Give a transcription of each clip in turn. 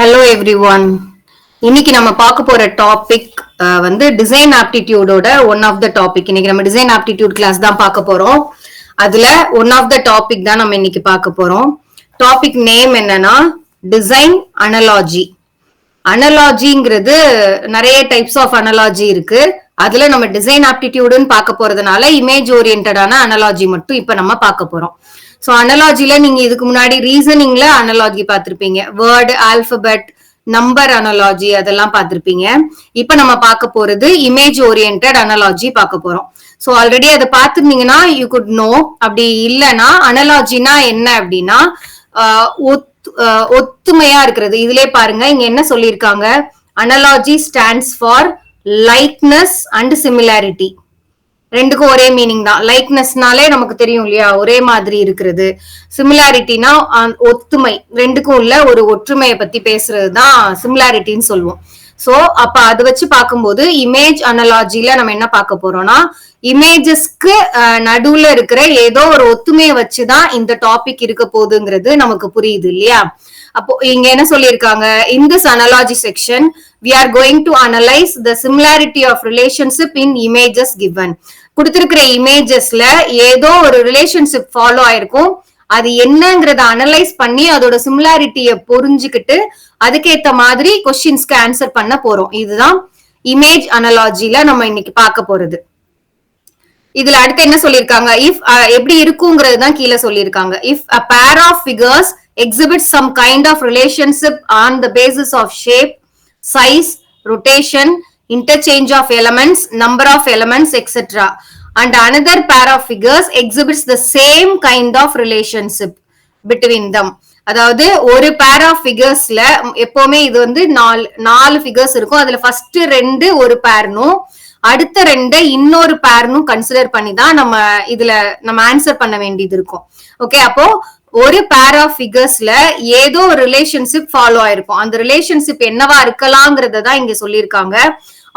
Hello every one. இன்னைக்கு நம்ம பார்க்க போற டாபிக் வந்து டிசைன் ஆப்டிடியூடோட ஒன் ஆஃப் த டாபிக். இன்னைக்கு நம்ம டிசைன் ஆப்டிடியூட் கிளாஸ் தான் பார்க்க போறோம். அதுல ஒன் ஆஃப் த டாபிக் தான் நம்ம இன்னைக்கு பார்க்க போறோம். டாபிக் நேம் என்னன்னா டிசைன் அனலாஜி. அனலாஜிங்கிறது நிறைய டைப்ஸ் ஆஃப் அனலாஜி இருக்கு. அதுல நம்ம டிசைன் ஆப்டிடியூடுன்னு பார்க்க போறதுனால இமேஜ் ஓரியன்டான அனலாஜி மட்டும் இப்ப நம்ம பார்க்க போறோம். சோ அனலாஜில நீங்க இதுக்கு முன்னாடி ரீசனிங்ல அனலாஜி பார்த்திருப்பீங்க, வேர்டு, ஆல்பபெட், நம்பர் அனலாஜி அதெல்லாம் பார்த்திருப்பீங்க. இப்ப நம்ம பார்க்க போறது இமேஜ் ஓரியன்டட் அனலாஜி பார்க்க போறோம். சோ ஆல்ரெடி அதை பார்த்திருந்தீங்கன்னா யூ குட் நோ. அப்படி இல்லைன்னா அனலாஜினா என்ன அப்படின்னா ஒத்துமையா இருக்கிறது. இதுலயே பாருங்க, இங்க என்ன சொல்லியிருக்காங்க, analogy stands for likeness and similarity. ரெண்டுக்கும் ஒரே மீனிங் தான். லைக்னஸ்னாலே நமக்கு தெரியும் இல்லையா, ஒரே மாதிரி இருக்கிறது. சிமிலாரிட்டினா ஒத்துமை, ரெண்டுக்கும் உள்ள ஒரு ஒற்றுமையை பத்தி பேசுறது தான் சிமிலாரிட்டின்னு சொல்லுவோம். சோ அப்ப அதை வச்சு பார்க்கும்போது இமேஜ் அனலாஜில நம்ம என்ன பார்க்க போறோம்னா, இமேஜஸ்க்கு நடுவுல இருக்கிற ஏதோ ஒரு ஒத்துமையை வச்சுதான் இந்த டாபிக் இருக்க போகுதுங்கிறது நமக்கு புரியுது இல்லையா. அப்போ இங்க என்ன சொல்லியிருக்காங்க, in this analogy section we are going to analyze the similarity of relationship in images given. கொடுத்திருக்கிற இமேஜஸ்ல ஏதோ ஒரு ரிலேஷன்ஷிப் ஃபாலோ ஆயிருக்கும், அது என்னங்கறத அனலைஸ் பண்ணி அதோட சிமிலாரிட்டியை புரிஞ்சுக்கிட்டு அதுக்கேத்த மாதிரி கொஸ்டின்ஸ்க்கு ஆன்சர் பண்ண போறோம். இதுதான் இமேஜ் அனலாஜில நம்ம இன்னைக்கு பார்க்க போறது. இதுல அடுத்து என்ன சொல்லிருக்காங்க, இஃப் எப்படி இருக்குங்கிறது தான் கீழே சொல்லியிருக்காங்க. If a pair of figures exhibits some kind of relationship on the basis of shape, size, rotation, interchange of elements, number of elements, etc. and another pair of figures exhibits the same kind of relationship between them. அதாவது ஒரு pair of ஃபிகர்ஸ்ல எப்பவுமே இது வந்து நாலு figures இருக்கும். அதுல first ரெண்டு ஒரு பேர்னும் அடுத்த ரெண்டு இன்னொரு பேர்னும் கன்சிடர் பண்ணி தான் நம்ம ஆன்சர் பண்ண வேண்டியது இருக்கும். ஓகே, அப்போ ஒரு பேர் ஆஃப் ஃபிகர்ஸ்ல ஏதோ ஒரு ரிலேஷன்ஷிப் ஃபாலோ ஆயிருக்கும். அந்த ரிலேஷன்ஷிப் என்னவா இருக்கலாங்கிறத தான் இங்க சொல்லியிருக்காங்க.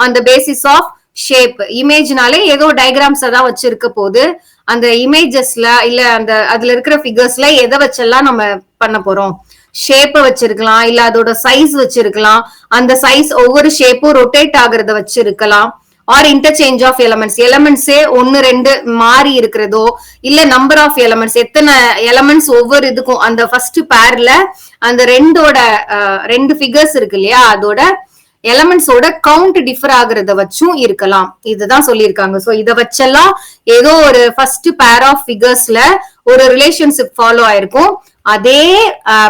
On the basis of shape, இமேஜ்னாலே ஏதோ டயக்ராம்ஸ் தான் வச்சிருக்க போது, அந்த இமேஜஸ்ல இல்ல அந்த அதுல இருக்கிற ஃபிகர்ஸ்ல எதை வச்செல்லாம் நம்ம பண்ண போறோம், ஷேப்பை வச்சிருக்கலாம், இல்ல அதோட சைஸ் வச்சிருக்கலாம், அந்த சைஸ் ஒவ்வொரு ஷேப்பும் ரொட்டேட் ஆகுறத வச்சிருக்கலாம், ஆர் இன்டர்சேஞ்ச் ஆஃப் எலமெண்ட்ஸ், எலமெண்ட்ஸே ஒன்னு ரெண்டு மாறி இருக்கிறதோ, இல்ல நம்பர் ஆஃப் எலமெண்ட்ஸ், எத்தனை எலமெண்ட்ஸ் ஒவ்வொரு இதுக்கும் அந்த ஃபர்ஸ்ட் பேர்ல அந்த ரெண்டு ஃபிகர்ஸ் இருக்கு இல்லையா, அதோட எலமெண்ட்ஸோட கவுண்ட் டிஃபர் ஆகுறத வச்சும் இருக்கலாம். இதுதான் சொல்லியிருக்காங்க. சோ இதை வச்செல்லாம் ஏதோ ஒரு ஃபர்ஸ்ட் பேர் ஆஃப் ஃபிகர்ஸ்ல ஒரு ரிலேஷன்ஷிப் ஃபாலோ ஆயிருக்கும். அதே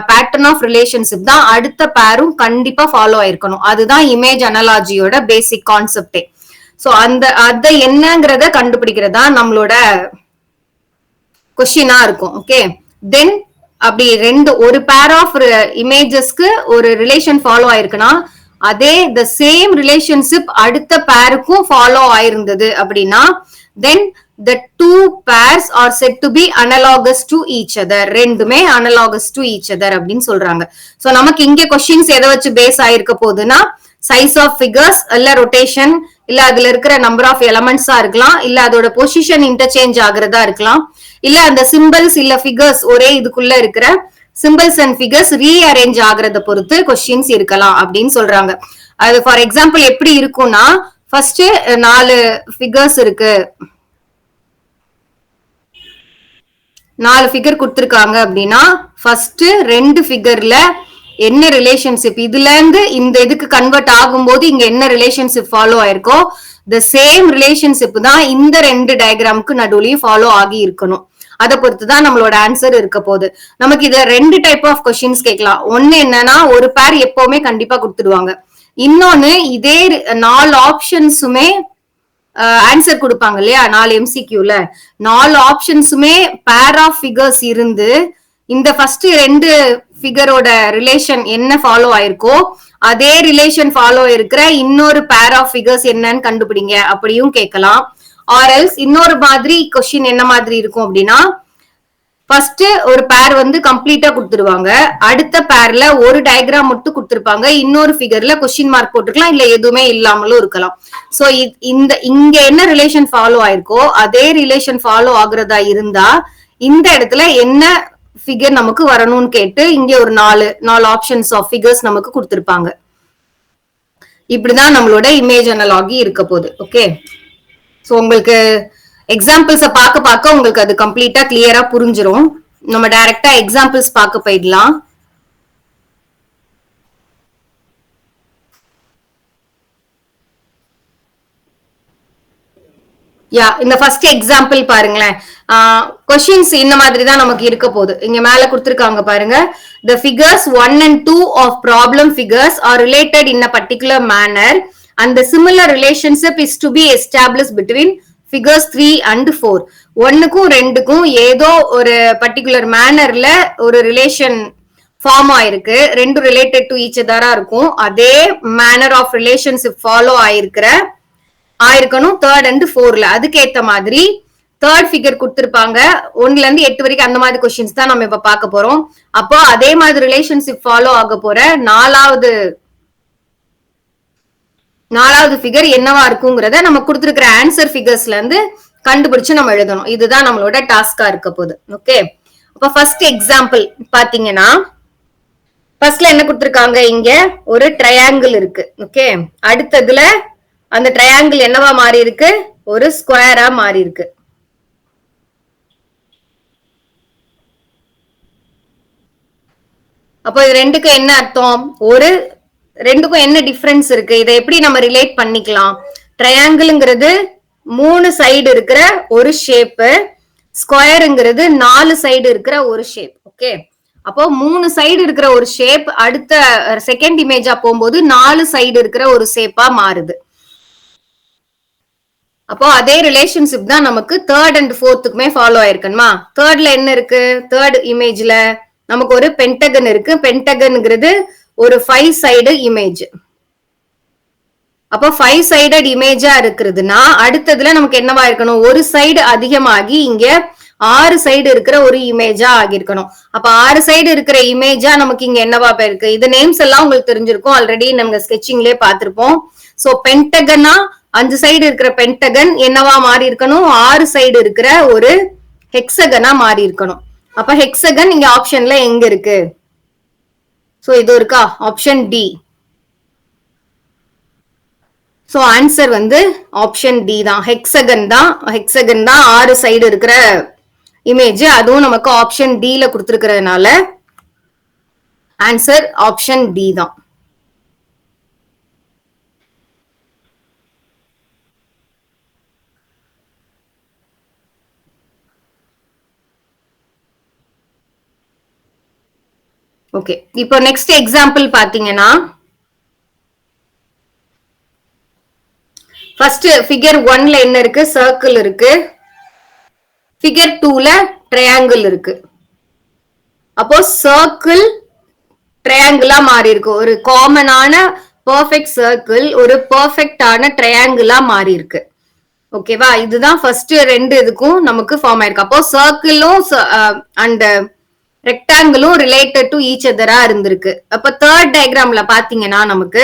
பேட்டர்ன் ஆஃப் ரிலேஷன்ஷிப் தான் அடுத்த பேரும் கண்டிப்பா ஃபாலோ ஆயிருக்கணும். அதுதான் இமேஜ் அனலாஜியோட பேசிக் கான்செப்டே. சோ அத என்னங்கிறத கண்டுபிடிக்கிறதா நம்மளோட கொஸ்டினா இருக்கும். ஓகே, தென் அப்படி ஒரு பேர் ஆஃப் இமேஜஸ்க்கு ஒரு ரிலேஷன் ஃபாலோ ஆயிருக்குன்னா அதே த சேம் ரிலேஷன்ஷிப் அடுத்த பேருக்கும் ஃபாலோ ஆயிருந்தது அப்படின்னா தென் the two pairs are said to be analogous to each other. ரெண்டுமே analogous to each other அப்படின்னு சொல்றாங்க. சோ நமக்கு இங்க கொஸ்டின்ஸ் எதை வச்சு பேஸ் ஆயிருக்க போகுதுன்னா, சைஸ் ஆஃப் ஃபிகர்ஸ், இல்ல ரொட்டேஷன், இல்ல அதுல இருக்கிற நம்பர் ஆஃப் எலமெண்ட்ஸா இருக்கலாம், இல்ல அதோட பொசிஷன் இன்டர்சேஞ்ச் ஆகுறதா இருக்கலாம், இல்ல அந்த சிம்பிள்ஸ் இல்ல ஃபிகர்ஸ் ஒரே இதுக்குள்ள இருக்கிற சிம்பிள்ஸ் அண்ட் ஃபிகர்ஸ் ரீஅரேஞ்ச் ஆகுறத பொறுத்து கொஸ்டின்ஸ் இருக்கலாம் அப்படின்னு சொல்றாங்க. அது ஃபார் எக்ஸாம்பிள் எப்படி இருக்கும்னா, ஃபர்ஸ்ட் 4 ஃபிகர்ஸ் இருக்கு, 4 ஃபிகர் கொடுத்திருக்காங்க அப்படின்னா ஃபர்ஸ்ட் 2 ஃபிகர்ல என்ன ரிலேஷன்ஷிப், இதுல இருந்து இந்த இதுக்கு கன்வெர்ட் ஆகும்போது இங்க என்ன ரிலேஷன்ஷிப் ஃபாலோ ஆயிருக்கோ த சேம் ரிலேஷன்ஷிப் தான் இந்த 2 டயக்ராமுக்கு நடுவுலயும் ஃபாலோ ஆகி இருக்கணும். அதை பொறுத்துதான் நம்மளோட ஆன்சர் இருக்க போகுது. நமக்கு இத 2 டைப் ஆஃப் கொஸ்டின்ஸ் கேட்கலாம். ஒன்னு என்னன்னா, ஒரு பேர் எப்பவுமே கண்டிப்பா கொடுத்துடுவாங்க. இன்னொன்னு இதே 4 ஆப்ஷன்ஸுமே ஆன்சர் கொடுப்பாங்க இல்லையா, 4 MCQல 4 ஆப்ஷன்ஸுமே பேர் ஆஃப் ஃபிகர்ஸ் இருந்து இந்த ஃபர்ஸ்ட் 2 ஃபிகரோட ரிலேஷன் என்ன ஃபாலோ ஆயிருக்கோ அதே ரிலேஷன் ஃபாலோ இருக்கிற இன்னொரு பேர் ஆஃப் ஃபிகர்ஸ் என்னன்னு கண்டுபிடிங்க அப்படியும் கேட்கலாம். ஆர் எல்ஸ் இன்னொரு மாதிரி கொஸ்டின் என்ன மாதிரி இருக்கும் அப்படின்னா, ஃபர்ஸ்ட் ஒரு பேர் வந்து கம்ப்ளீட்டா கொடுத்துருவாங்க, அடுத்த பேர்ல ஒரு டயக்ராம் மட்டும் கொடுத்திருப்பாங்க, இன்னொரு ஃபிகர்ல கொஸ்டின் மார்க் போட்டுருக்கலாம், இல்ல எதுவுமே இல்லாமலும் இருக்கலாம். சோ இங்க என்ன ரிலேஷன் ஃபாலோ ஆயிருக்கோ அதே ரிலேஷன் ஃபாலோ ஆகுறதா இருந்தா இந்த இடத்துல என்ன ஃபிகர் நமக்கு வரணும்னு கேட்டு இங்க ஒரு நாலு ஆப்ஷன்ஸ் ஆஃப் ஃபிகர்ஸ் நமக்கு கொடுத்திருப்பாங்க. இப்படிதான் நம்மளோட இமேஜ் அனலாகி இருக்க போகுது. ஓகே, சோ உங்களுக்கு எக்ஸாம்பிள்ஸ பார்க்க உங்களுக்கு அது கம்ப்ளீட்டா கிளியரா புரிஞ்சிரும். நம்ம டைரக்டா எக்ஸாம்பிள்ஸ் பார்க்க போயிடலாம். இந்த ஃபர்ஸ்ட் எக்ஸாம்பிள் பாருங்களேன். கொஸ்டின்ஸ் இந்த மாதிரி தான் நமக்கு இருக்க போகுது. இங்க மேல கொடுத்திருக்காங்க பாருங்க. The figures 1 and 2 of problem figures are related in a particular manner and the similar relationship is to be established between figures 3 and 4. 1க்கும் 2க்கும் ஏதோ ஒரு பர்டிகுலர் மேனர்ல ஒரு ரிலேஷன் ஃபார்ம் ஆயிருக்கு. ரெண்டும் ரிலேட்டட் டு ஈச் அதரா இருக்கும். அதே மேனர் ஆஃப் ரிலேஷன்ஷிப் ஃபாலோ ஆயிருக்கணும் 3rd and 4ல. அதுக்கு ஏத்த மாதிரி தேர்ட் ஃபிகர் கொடுத்திருப்பாங்க. 1ல இருந்து 8 வரைக்கும் அந்த மாதிரி கொஸ்டின்ஸ் தான் நம்ம இப்ப பார்க்க போறோம். அப்போ அதே மாதிரி ரிலேஷன்ஷிப் ஃபாலோ ஆக போற நாலாவது ஃபிகர் என்னவா இருக்குங்கிறத நம்ம கொடுத்திருக்கிற ஆன்சர் ஃபிகர்ஸ்ல இருந்து கண்டுபிடிச்சு நம்ம எழுதணும். இதுதான் நம்மளோட டாஸ்கா இருக்க போகுது. ஓகே, அப்ப ஃபர்ஸ்ட் எக்ஸாம்பிள் பாத்தீங்கன்னா ஃபர்ஸ்ட்ல என்ன கொடுத்திருக்காங்க, இங்க ஒரு ட்ரையாங்கிள் இருக்கு. ஓகே, அடுத்ததுல அந்த ட்ரையாங்கிள் என்னவா மாறி இருக்கு, ஒரு ஸ்கொயரா மாறி இருக்கு. அப்போ இது ரெண்டுக்கும் என்ன அர்த்தம், ரெண்டுக்கும் என்ன டிஃபரன்ஸ் இருக்கு, இதை எப்படி நம்ம ரிலேட் பண்ணிக்கலாம். ட்ரையாங்கிள்ங்கிறது 3 சைடு இருக்கிற ஒரு ஷேப், ஸ்கொயருங்கிறது 4 சைடு இருக்கிற ஒரு ஷேப். ஓகே, அப்போ 3 சைடு இருக்கிற ஒரு ஷேப் அடுத்த செகண்ட் இமேஜா போகும்போது 4 சைடு இருக்கிற ஒரு ஷேப்பா மாறுது. அப்போ அதே ரிலேஷன்ஷிப் தான் நமக்கு 3rd and 4க்குமே ஃபாலோ ஆயிருக்கணுமா. 3rdல என்ன இருக்கு, 3rd இமேஜ்ல நமக்கு ஒரு பென்டகன் இருக்கு. பென்டகன்ங்கிறது ஒரு 5 சைடு இமேஜ். அப்போ 5 சைடட் இமேஜா இருக்கிறதுனா அடுத்ததுல நமக்கு என்னவா இருக்கணும், ஒரு சைடு அதிகமாகி இங்க 6 சைடு இருக்கிற ஒரு இமேஜா ஆகிருக்கணும். அப்ப 6 சைடு இருக்கிற இமேஜா நமக்கு இங்க என்னவா இருக்கு. இது நேம்ஸ் எல்லாம் உங்களுக்கு தெரிஞ்சிருக்கும், ஆல்ரெடி நம்ம ஸ்கெட்சிங்லயே பார்த்திருப்போம். சோ பென்டகனா 5 சைடு இருக்கிற பென்டகன் என்னவா மாறி இருக்கணும், 6 சைடு இருக்கிற ஒரு ஹெக்ஸகனா மாறி இருக்கணும். அப்ப ஹெக்ஸகன் இங்க ஆப்ஷன்ல எங்க இருக்கு, சோ இது இருக்கா, ஆப்ஷன் டி. சோ ஆன்சர் வந்து ஆப்ஷன் டி தான். ஹெக்ஸகன் தான் 6 சைடு இருக்கிற இமேஜ். அதுவும் நமக்கு ஆப்ஷன் டில கொடுத்திருக்கிறதுனால ஆன்சர் ஆப்ஷன் டி தான். ஓகே, இப்போ நெக்ஸ்ட் எக்ஸாம்பிள் பாத்தீங்கன்னா ஃபர்ஸ்ட் ஃபிகர் 1ல என்ன இருக்கு, சர்க்கிள் இருக்கு. ஃபிகர் 2ல ட்ரையாங்கிள் இருக்கு. அப்போ சர்க்கிள் ட்ரையாங்கிளா மாறி இருக்கு. ஒரு காமனான பெர்ஃபெக்ட் சர்க்கிள் ஒரு பெர்ஃபெக்டான ட்ரையாங்கிளா மாறி இருக்கு. ஓகேவா, இதுதான் ஃபர்ஸ்ட் ரெண்டு இதுக்கும் நமக்கு ஃபார்ம் ஆயிருக்கு. அப்போ சர்க்கிளும் அண்ட் ரெக்டாங்கிளும் ரிலேட்டட் டு ஈச் அதரா இருந்திருக்கு. அப்ப தேர்ட் டயக்ராம்ல பாத்தீங்கன்னா நமக்கு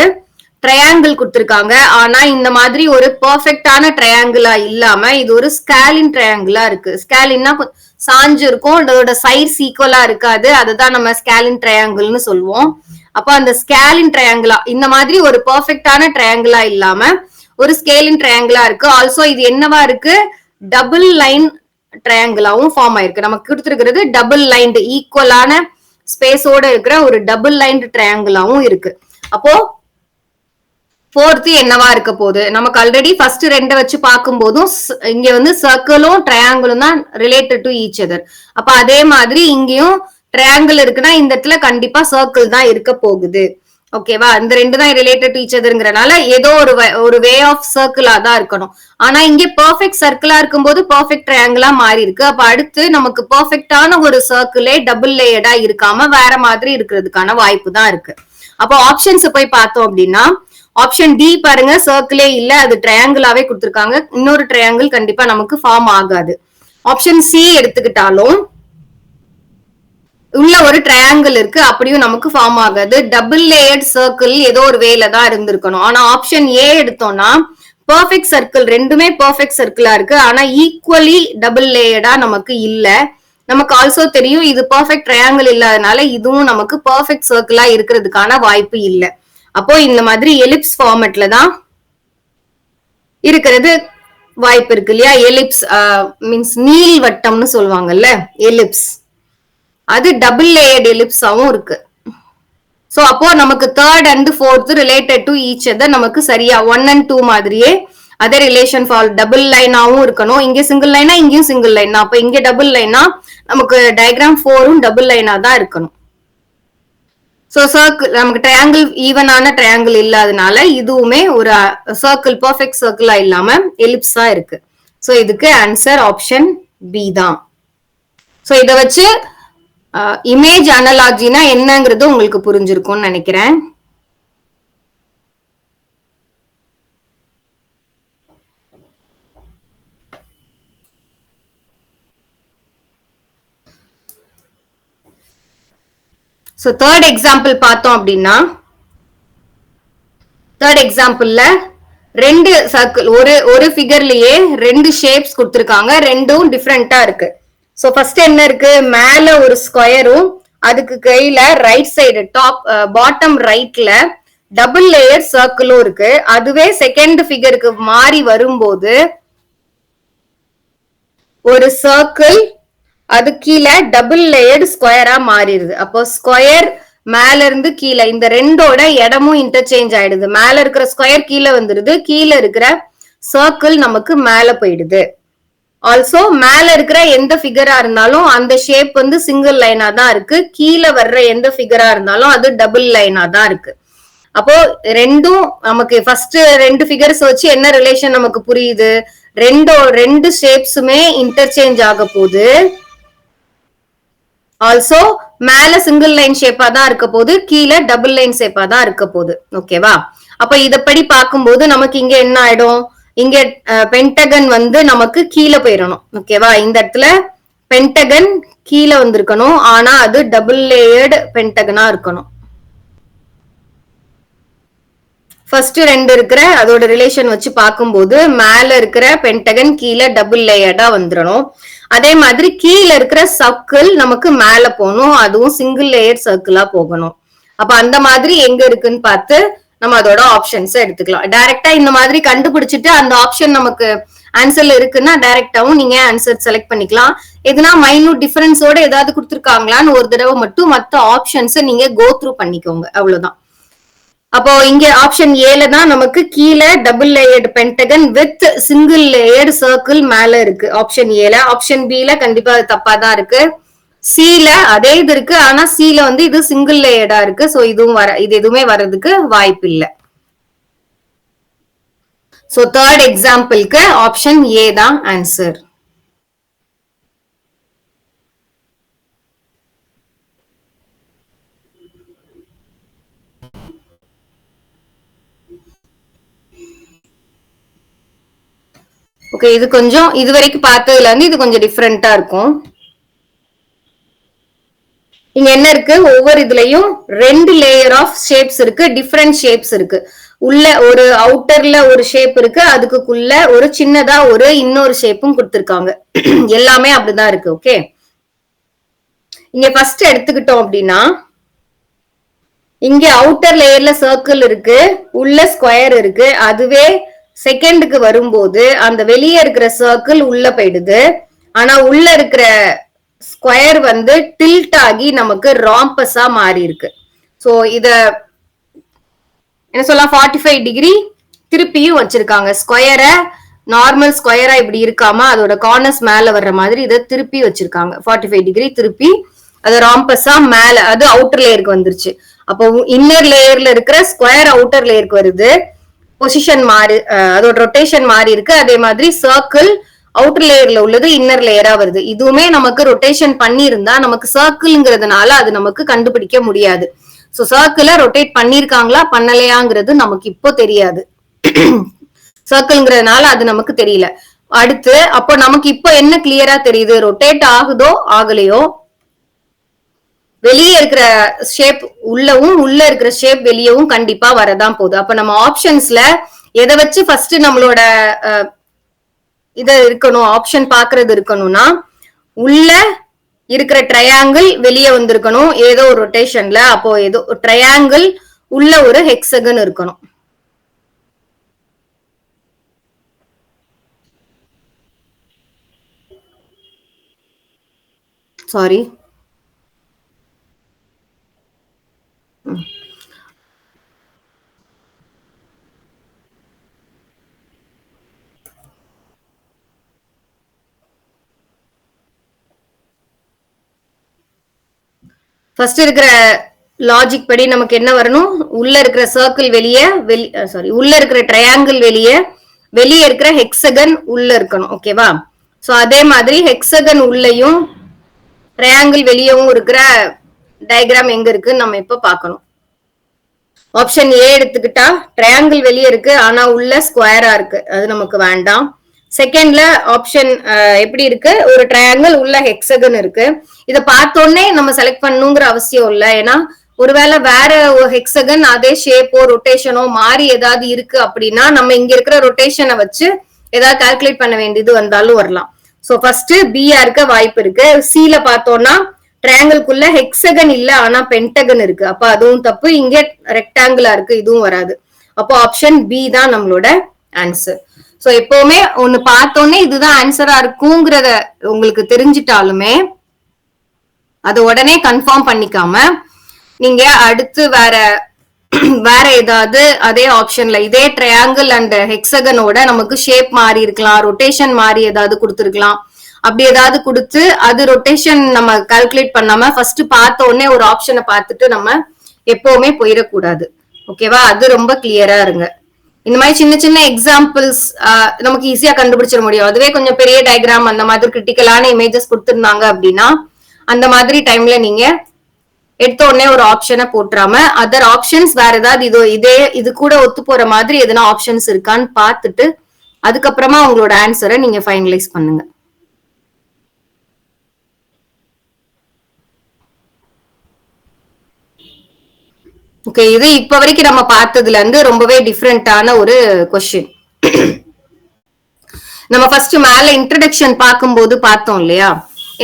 ட்ரையாங்கிள் கொடுத்திருக்காங்க. ஆனா இந்த மாதிரி ஒரு பெர்ஃபெக்டான ட்ரையாங்கிளா இல்லாம இது ஒரு ஸ்கேலின் ட்ரையாங்கிளா இருக்கு. ஸ்கேலின்னா சாஞ்சு இருக்கும், அதோட சைஸ் ஈக்குவலா இருக்காது. அதுதான் நம்ம ஸ்கேலின் ட்ரையாங்கிள்னு சொல்லுவோம். அப்ப அந்த ஸ்கேலின் ட்ரையாங்கிளா இந்த மாதிரி ஒரு பெர்ஃபெக்டான ட்ரையாங்கிளா இல்லாம ஒரு ஸ்கேலின் ட்ரையாங்கிளா இருக்கு. ஆல்சோ இது என்னவா இருக்கு, டபுள் லைன் ட்ரையாங்கிளாவும் ஃபார்ம் ஆயிருக்கு. நமக்கு கொடுத்திருக்கிறது டபுள் லைன்டு ஈக்குவலான ஸ்பேஸோட இருக்கிற ஒரு டபுள் லைன்டு ட்ரையாங்கிளாவும் இருக்கு. அப்போ ஃபோர்த் என்னவா இருக்க போகுது, நமக்கு ஆல்ரெடி ஃபர்ஸ்ட் ரெண்டை வச்சு பார்க்கும் போதும் இங்க வந்து சர்க்கிளும் ட்ரையாங்கிளும் தான் ரிலேட்டட் டு ஈச் அதர். அப்ப அதே மாதிரி இங்கேயும் ட்ரையாங்கிள் இருக்குன்னா இந்த இடத்துல கண்டிப்பா சர்க்கிள் தான் இருக்க போகுது. ஓகேவா, இந்த ரெண்டு தான் ரிலேட்டட் டு ஈச் அதர்ங்கிறனால ஏதோ ஒரு வே ஆஃப் சர்க்கிளா தான் இருக்கணும். ஆனா இங்க பெர்ஃபெக்ட் சர்க்கிளா இருக்கும்போது பெர்ஃபெக்ட் ட்ரையாங்கிளா மாறி இருக்கு. அப்ப அடுத்து நமக்கு பெர்ஃபெக்டான ஒரு சர்க்கிளே டபுள் லேயர்டா இருக்காம வேற மாதிரி இருக்கிறதுக்கான வாய்ப்பு தான் இருக்கு. அப்போ ஆப்ஷன்ஸ் போய் பார்த்தோம் அப்படின்னா ஆப்ஷன் டி பாருங்க, சர்க்கிளே இல்ல, அது ட்ரையாங்கிளாவே கொடுத்திருக்காங்க. இன்னொரு ட்ரையாங்கிள் கண்டிப்பா நமக்கு ஃபார்ம் ஆகாது. ஆப்ஷன் சி எடுத்துக்கிட்டாலும் உள்ள ஒரு ட்ரையாங்கிள் இருக்கு, அப்படியும் நமக்கு ஃபார்ம் ஆகாது. டபுள் லேயர்ட் சர்க்கிள் ஏதோ ஒரு வேல தான் இருந்திருக்கணும். ஆனா ஆப்ஷன் ஏ எடுத்தோம்னா பெர்ஃபெக்ட் சர்க்கிள் ரெண்டுமே பெர்ஃபெக்ட் சர்க்கிளா இருக்கு, ஆனா ஈக்குவலி டபுள் லேயர்டா நமக்கு இல்ல. நமக்கு ஆல்சோ தெரியும் இது பர்ஃபெக்ட் ட்ரையாங்கிள் இல்லாதனால இதுவும் நமக்கு பர்ஃபெக்ட் சர்க்கிளா இருக்கிறதுக்கான வாய்ப்பு இல்லை. அப்போ இந்த மாதிரி எலிப்ஸ் ஃபார்மேட்ல தான் இருக்கிறது வாய்ப்பு இருக்கு இல்லையா. எலிப்ஸ் மீன்ஸ் நீள் வட்டம்னு சொல்லுவாங்கல்ல எலிப்ஸ், அது டபுள் லேயர்ட் எலிப்ஸாவும் இருக்கு. சோ அப்போ நமக்கு third and fourth related to each other நமக்கு சரியா 1 and 2 மாதிரியே அதே ரிலேஷன் ஃபால் டபுள் லைனாவும் இருக்கணும். இங்க சிங்கிள் லைனா இங்கேயும் சிங்கிள் லைனா, அப்ப இங்க டபுள் லைனா நமக்கு டயக்ராம் 4ம் டபுள் லைனா தான் இருக்கணும். சோ சர்க்கிள் நமக்கு ட்ரையாங்கிள் ஈவனான ட்ரையாங்கிள் இல்லாதனால இதுவுமே ஒரு சர்க்கிள் பர்ஃபெக்ட் சர்க்கிளா இல்லாம எலிப்ஸா இருக்கு. சோ இதுக்கு ஆன்சர் ஆப்ஷன் பி தான். சோ இத வச்சு இமேஜ் அனலாஜினா என்னங்கிறது உங்களுக்கு புரிஞ்சிருக்கும்னு நினைக்கிறேன். சோ தேர்ட் எக்ஸாம்பிள் பார்த்தோம் அப்படின்னா, தேர்ட் எக்ஸாம்பிள்ல ரெண்டு சர்க்கிள் ஒரு ஃபிகர்லயே ரெண்டு ஷேப்ஸ் கொடுத்திருக்காங்க, ரெண்டும் டிஃப்ரெண்டா இருக்கு. சோ ஃபர்ஸ்ட் என்ன இருக்கு, மேல ஒரு ஸ்கொயரும் அதுக்கு கையில ரைட் சைடு டாப் பாட்டம் ரைட்ல டபுள் லேயர் சர்க்கிளும் இருக்கு. அதுவே செகண்ட் ஃபிகருக்கு மாறி வரும்போது ஒரு சர்க்கிள் அது கீழே டபுள் லேயர்டு ஸ்கொயரா மாறிடுது. அப்போ ஸ்கொயர் மேல இருந்து கீழே இந்த ரெண்டோட இடமும் இன்டர்சேஞ்ச் ஆயிடுது. மேல இருக்கிற ஸ்கொயர் கீழே வந்துடுது, கீழே இருக்கிற சர்க்கிள் நமக்கு மேல போயிடுது. ஆல்சோ மேல இருக்கிற எந்த ஃபிகரா இருந்தாலும் அந்த ஷேப் வந்து சிங்கிள் லைனா தான் இருக்கு, கீழே வர்ற எந்த ஃபிகரா இருந்தாலும் அது டபுள் லைனா தான் இருக்கு. அப்போ ரெண்டும் நமக்கு ஃபர்ஸ்ட் ரெண்டு ஃபிகர்ஸ் வச்சு என்ன ரிலேஷன் நமக்கு புரியுது, ரெண்டு ஷேப்ஸுமே இன்டர்சேஞ்ச் ஆக போகுது. ஆல்சோ மேல சிங்கிள் லைன் ஷேப்பா தான் இருக்க போது, கீழே டபுள் லைன் ஷேப்பா தான் இருக்க போகுது. ஓகேவா. அப்ப இதப்படி பார்க்கும்போது நமக்கு இங்க என்ன ஆயிடும், இங்க பென்டகன் வந்து நமக்கு கீழே போயிடணும். ஓகேவா. இந்த இடத்துல பென்டகன் கீழே வந்திருக்கணும், ஆனா அது டபுள் லேயர்டு பென்டகனா இருக்கணும். ஃபர்ஸ்ட் ரெண்டு இருக்கிற அதோட ரிலேஷன் வச்சு பார்க்கும்போது மேல இருக்கிற பென்டகன் கீழே டபுள் லேயர்டா வந்துடணும். அதே மாதிரி கீழே இருக்கிற சர்க்கிள் நமக்கு மேல போகணும், அதுவும் சிங்கிள் லேயர் சர்க்கிளா போகணும். அப்ப அந்த மாதிரி எங்க இருக்குன்னு பார்த்து நம்ம அதோட ஆப்ஷன்ஸ் எடுத்துக்கலாம். டைரக்டா இந்த மாதிரி கண்டுபிடிச்சிட்டு அந்த ஆப்ஷன் நமக்கு ஆன்சர்ல இருக்குன்னா டைரக்டாவும் நீங்க ஆன்சர் செலக்ட் பண்ணிக்கலாம். எதுனா மைன்யூட் டிஃபரன்ஸோட ஏதாவது கொடுத்துருக்காங்களான்னு ஒரு தடவை மட்டும் மற்ற ஆப்ஷன்ஸ் நீங்க கோ த்ரூ பண்ணிக்கோங்க, அவ்வளவுதான். அப்போ இங்க ஆப்ஷன் ஏல தான் நமக்கு கீழே double layered Pentagon with single layered circle மேல இருக்கு ஆப்ஷன் ஏல. ஆப்ஷன் பில கண்டிப்பா அது தப்பா தான் இருக்கு. சில அதே இது இருக்கு, ஆனா சில வந்து இது சிங்கிள் லேயர்டா இருக்கு. சோ இது எதுவுமே வர்றதுக்கு வாய்ப்பு இல்லை. சோ தேர்ட் எக்ஸாம்பிளுக்கு ஆப்ஷன் ஏ தான் ஆன்சர். ஓகே, இது கொஞ்சம் இதுவரைக்கும் பார்த்ததுல இருந்து இது கொஞ்சம் டிஃப்ரெண்டா இருக்கும். இங்க என்ன இருக்கு, ஒவ்வொரு இதுலயும் ரெண்டு லேயர் ஆஃப் ஷேப்ஸ் இருக்கு, டிஃப்ரெண்ட் ஷேப்ஸ் இருக்கு. உள்ள ஒரு அவுட்டர்ல ஒரு ஷேப் இருக்கு, அதுக்குள்ள ஒரு சின்னதா ஒரு இன்னொரு ஷேப்பும் கொடுத்திருக்காங்க. எல்லாமே அப்படிதான் இருக்கு. ஓகே, இங்க ஃபர்ஸ்ட் எடுத்துக்கிட்டோம் அப்படின்னா, இங்க அவுட்டர் லேயர்ல சர்க்கிள் இருக்கு, உள்ள ஸ்கொயர் இருக்கு. அதுவே செகண்டுக்கு வரும்போது அந்த வெளியே இருக்கிற சர்க்கிள் உள்ள போயிடுது, ஆனா உள்ள இருக்கிற ஸ்கொயர் வந்து டில்ட் ஆகி நமக்கு ராம்பஸா மாறி இருக்கு. சோ இத என்ன சொல்லலாம், 45 டிகிரி திருப்பியும் வச்சிருக்காங்க. ஸ்கொயரை நார்மல் ஸ்கொயரா இப்படி இருக்காம அதோட கார்னர்ஸ் மேல வர்ற மாதிரி இதை திருப்பி வச்சிருக்காங்க. 45 டிகிரி திருப்பி அது ராம்பஸா மேல, அது அவுட்டர் லேயருக்கு வந்துருச்சு. அப்போ இன்னர் லேயர்ல இருக்கிற ஸ்கொயர் அவுட்டர் லேயருக்கு வருது, பொசிஷன் மாறி அதோட ரொட்டேஷன் மாறி இருக்கு. அதே மாதிரி சர்க்கிள் அவுட்டர் லேயர்ல உள்ளது இன்னர் லேயரா வருது. இதுவுமே நமக்கு ரொட்டேஷன் பண்ணி இருந்தா நமக்கு சர்க்கிள்ங்கிறதுனால அது நமக்கு கண்டுபிடிக்க முடியாது. சோ சர்க்கிளை ரொட்டேட் பண்ணிருக்காங்களா பண்ணலையாங்கிறது நமக்கு இப்போ தெரியாது. சர்க்கிள்ங்கிறதுனால அது நமக்கு தெரியல. அடுத்து அப்போ நமக்கு இப்போ என்ன கிளியரா தெரியுது, ரொட்டேட் ஆகுதோ ஆகலையோ வெளியே இருக்கிற ஷேப் உள்ளவும் உள்ள இருக்கிற ஷேப் வெளியவும் கண்டிப்பா வரதான் போகுது. அப்ப நம்ம ஆப்ஷன்ஸ்ல எதை வச்சு ஃபர்ஸ்ட் நம்மளோட இத இருக்கணும், ஆப்ஷன் பாக்குறது இருக்கணும்னா, உள்ள இருக்கிற ட்ரையாங்கிள் வெளியே வந்திருக்கணும் ஏதோ ஒரு ரொட்டேஷன்ல. அப்போ ஏதோ ட்ரையாங்கிள் உள்ள ஒரு ஹெக்ஸகன் இருக்கணும். சாரி, ஃபர்ஸ்ட் இருக்கிற லாஜிக் படி நமக்கு என்ன வரணும், உள்ள இருக்கிற சர்க்கிள் வெளியே சாரி உள்ள இருக்கிற ட்ரையாங்கிள் வெளியே இருக்கிற ஹெக்ஸகன் உள்ள இருக்கணும். ஓகேவா? சோ அதே மாதிரி ஹெக்ஸகன் உள்ளயும் ட்ரையாங்கிள் வெளியவும் இருக்கிற டயக்ராம் எங்க இருக்குன்னு நம்ம இப்ப பாக்கணும். ஆப்ஷன் ஏ எடுத்துக்கிட்டா ட்ரையாங்கிள் வெளியே இருக்கு ஆனா உள்ள ஸ்கொயரா இருக்கு, அது நமக்கு வேண்டாம். செகண்ட்ல ஆப்ஷன் எப்படி இருக்கு, ஒரு ட்ரையாங்கிள் உள்ள ஹெக்ஸகன் இருக்கு. இதை பார்த்தோன்னே நம்ம செலக்ட் பண்ணணுங்கிற அவசியம் இல்லை. ஏன்னா ஒருவேளை வேற ஹெக்ஸகன் அதே ஷேப்போ ரொட்டேஷனோ மாறி ஏதாவது இருக்கு அப்படின்னா நம்ம இங்க இருக்கிற ரொட்டேஷனை வச்சு ஏதாவது கால்குலேட் பண்ண வேண்டியது வந்தாலும் வரலாம். சோ ஃபர்ஸ்ட் பியா இருக்க வாய்ப்பு இருக்கு. சில பார்த்தோம்னா ட்ரையாங்கிள்குள்ள ஹெக்ஸகன் இல்ல ஆனா பென்டகன் இருக்கு, அப்ப அதுவும் தப்பு. இங்க ரெக்டாங்கிளா இருக்கு, இதுவும் வராது. அப்போ ஆப்ஷன் பி தான் நம்மளோட ஆன்சர். சோ எப்பவுமே ஒண்ணு பார்த்தோன்னே இதுதான் ஆன்சரா இருக்குங்கிறத உங்களுக்கு தெரிஞ்சிட்டாலுமே அதை உடனே கன்ஃபார்ம் பண்ணிக்காம நீங்க அடுத்து வேற ஏதாவது அதே ஆப்ஷன்ல இதே ட்ரையாங்கிள் அண்ட் ஹெக்ஸகனோட நமக்கு ஷேப் மாறி இருக்கலாம், ரொட்டேஷன் மாறி ஏதாவது கொடுத்துருக்கலாம். அப்படி ஏதாவது கொடுத்து அது ரொட்டேஷன் நம்ம கால்குலேட் பண்ணாம ஃபர்ஸ்ட் பார்த்த உடனே ஒரு ஆப்ஷனை பார்த்துட்டு நம்ம எப்பவுமே போயிடக்கூடாது. ஓகேவா? அது ரொம்ப கிளியரா இருங்க. இந்த மாதிரி சின்ன சின்ன எக்ஸாம்பிள்ஸ் நமக்கு ஈஸியா கண்டுபிடிச்சிட முடியும். அதுவே கொஞ்சம் பெரிய டயக்ராம் அந்த மாதிரி கிரிட்டிக்கலான இமேஜஸ் கொடுத்திருந்தாங்க அப்படின்னா அந்த மாதிரி டைம்ல நீங்க எடுத்த உடனே ஒரு ஆப்ஷனை போட்டுறாம அதர் ஆப்ஷன்ஸ் வேற ஏதாவது இது கூட ஒத்து போற மாதிரி எதனா ஆப்ஷன்ஸ் இருக்கான்னு பார்த்துட்டு அதுக்கப்புறமா உங்களோட ஆன்சரை நீங்க ஃபைனலைஸ் பண்ணுங்க. ஓகே, இது இப்ப வரைக்கும் நம்ம பார்த்ததுல இருந்து ரொம்பவே டிஃப்ரெண்டான ஒரு கொஸ்டின். நம்ம ஃபர்ஸ்ட் மேல இன்ட்ரடக்ஷன் பார்க்கும்போது பார்த்தோம் இல்லையா,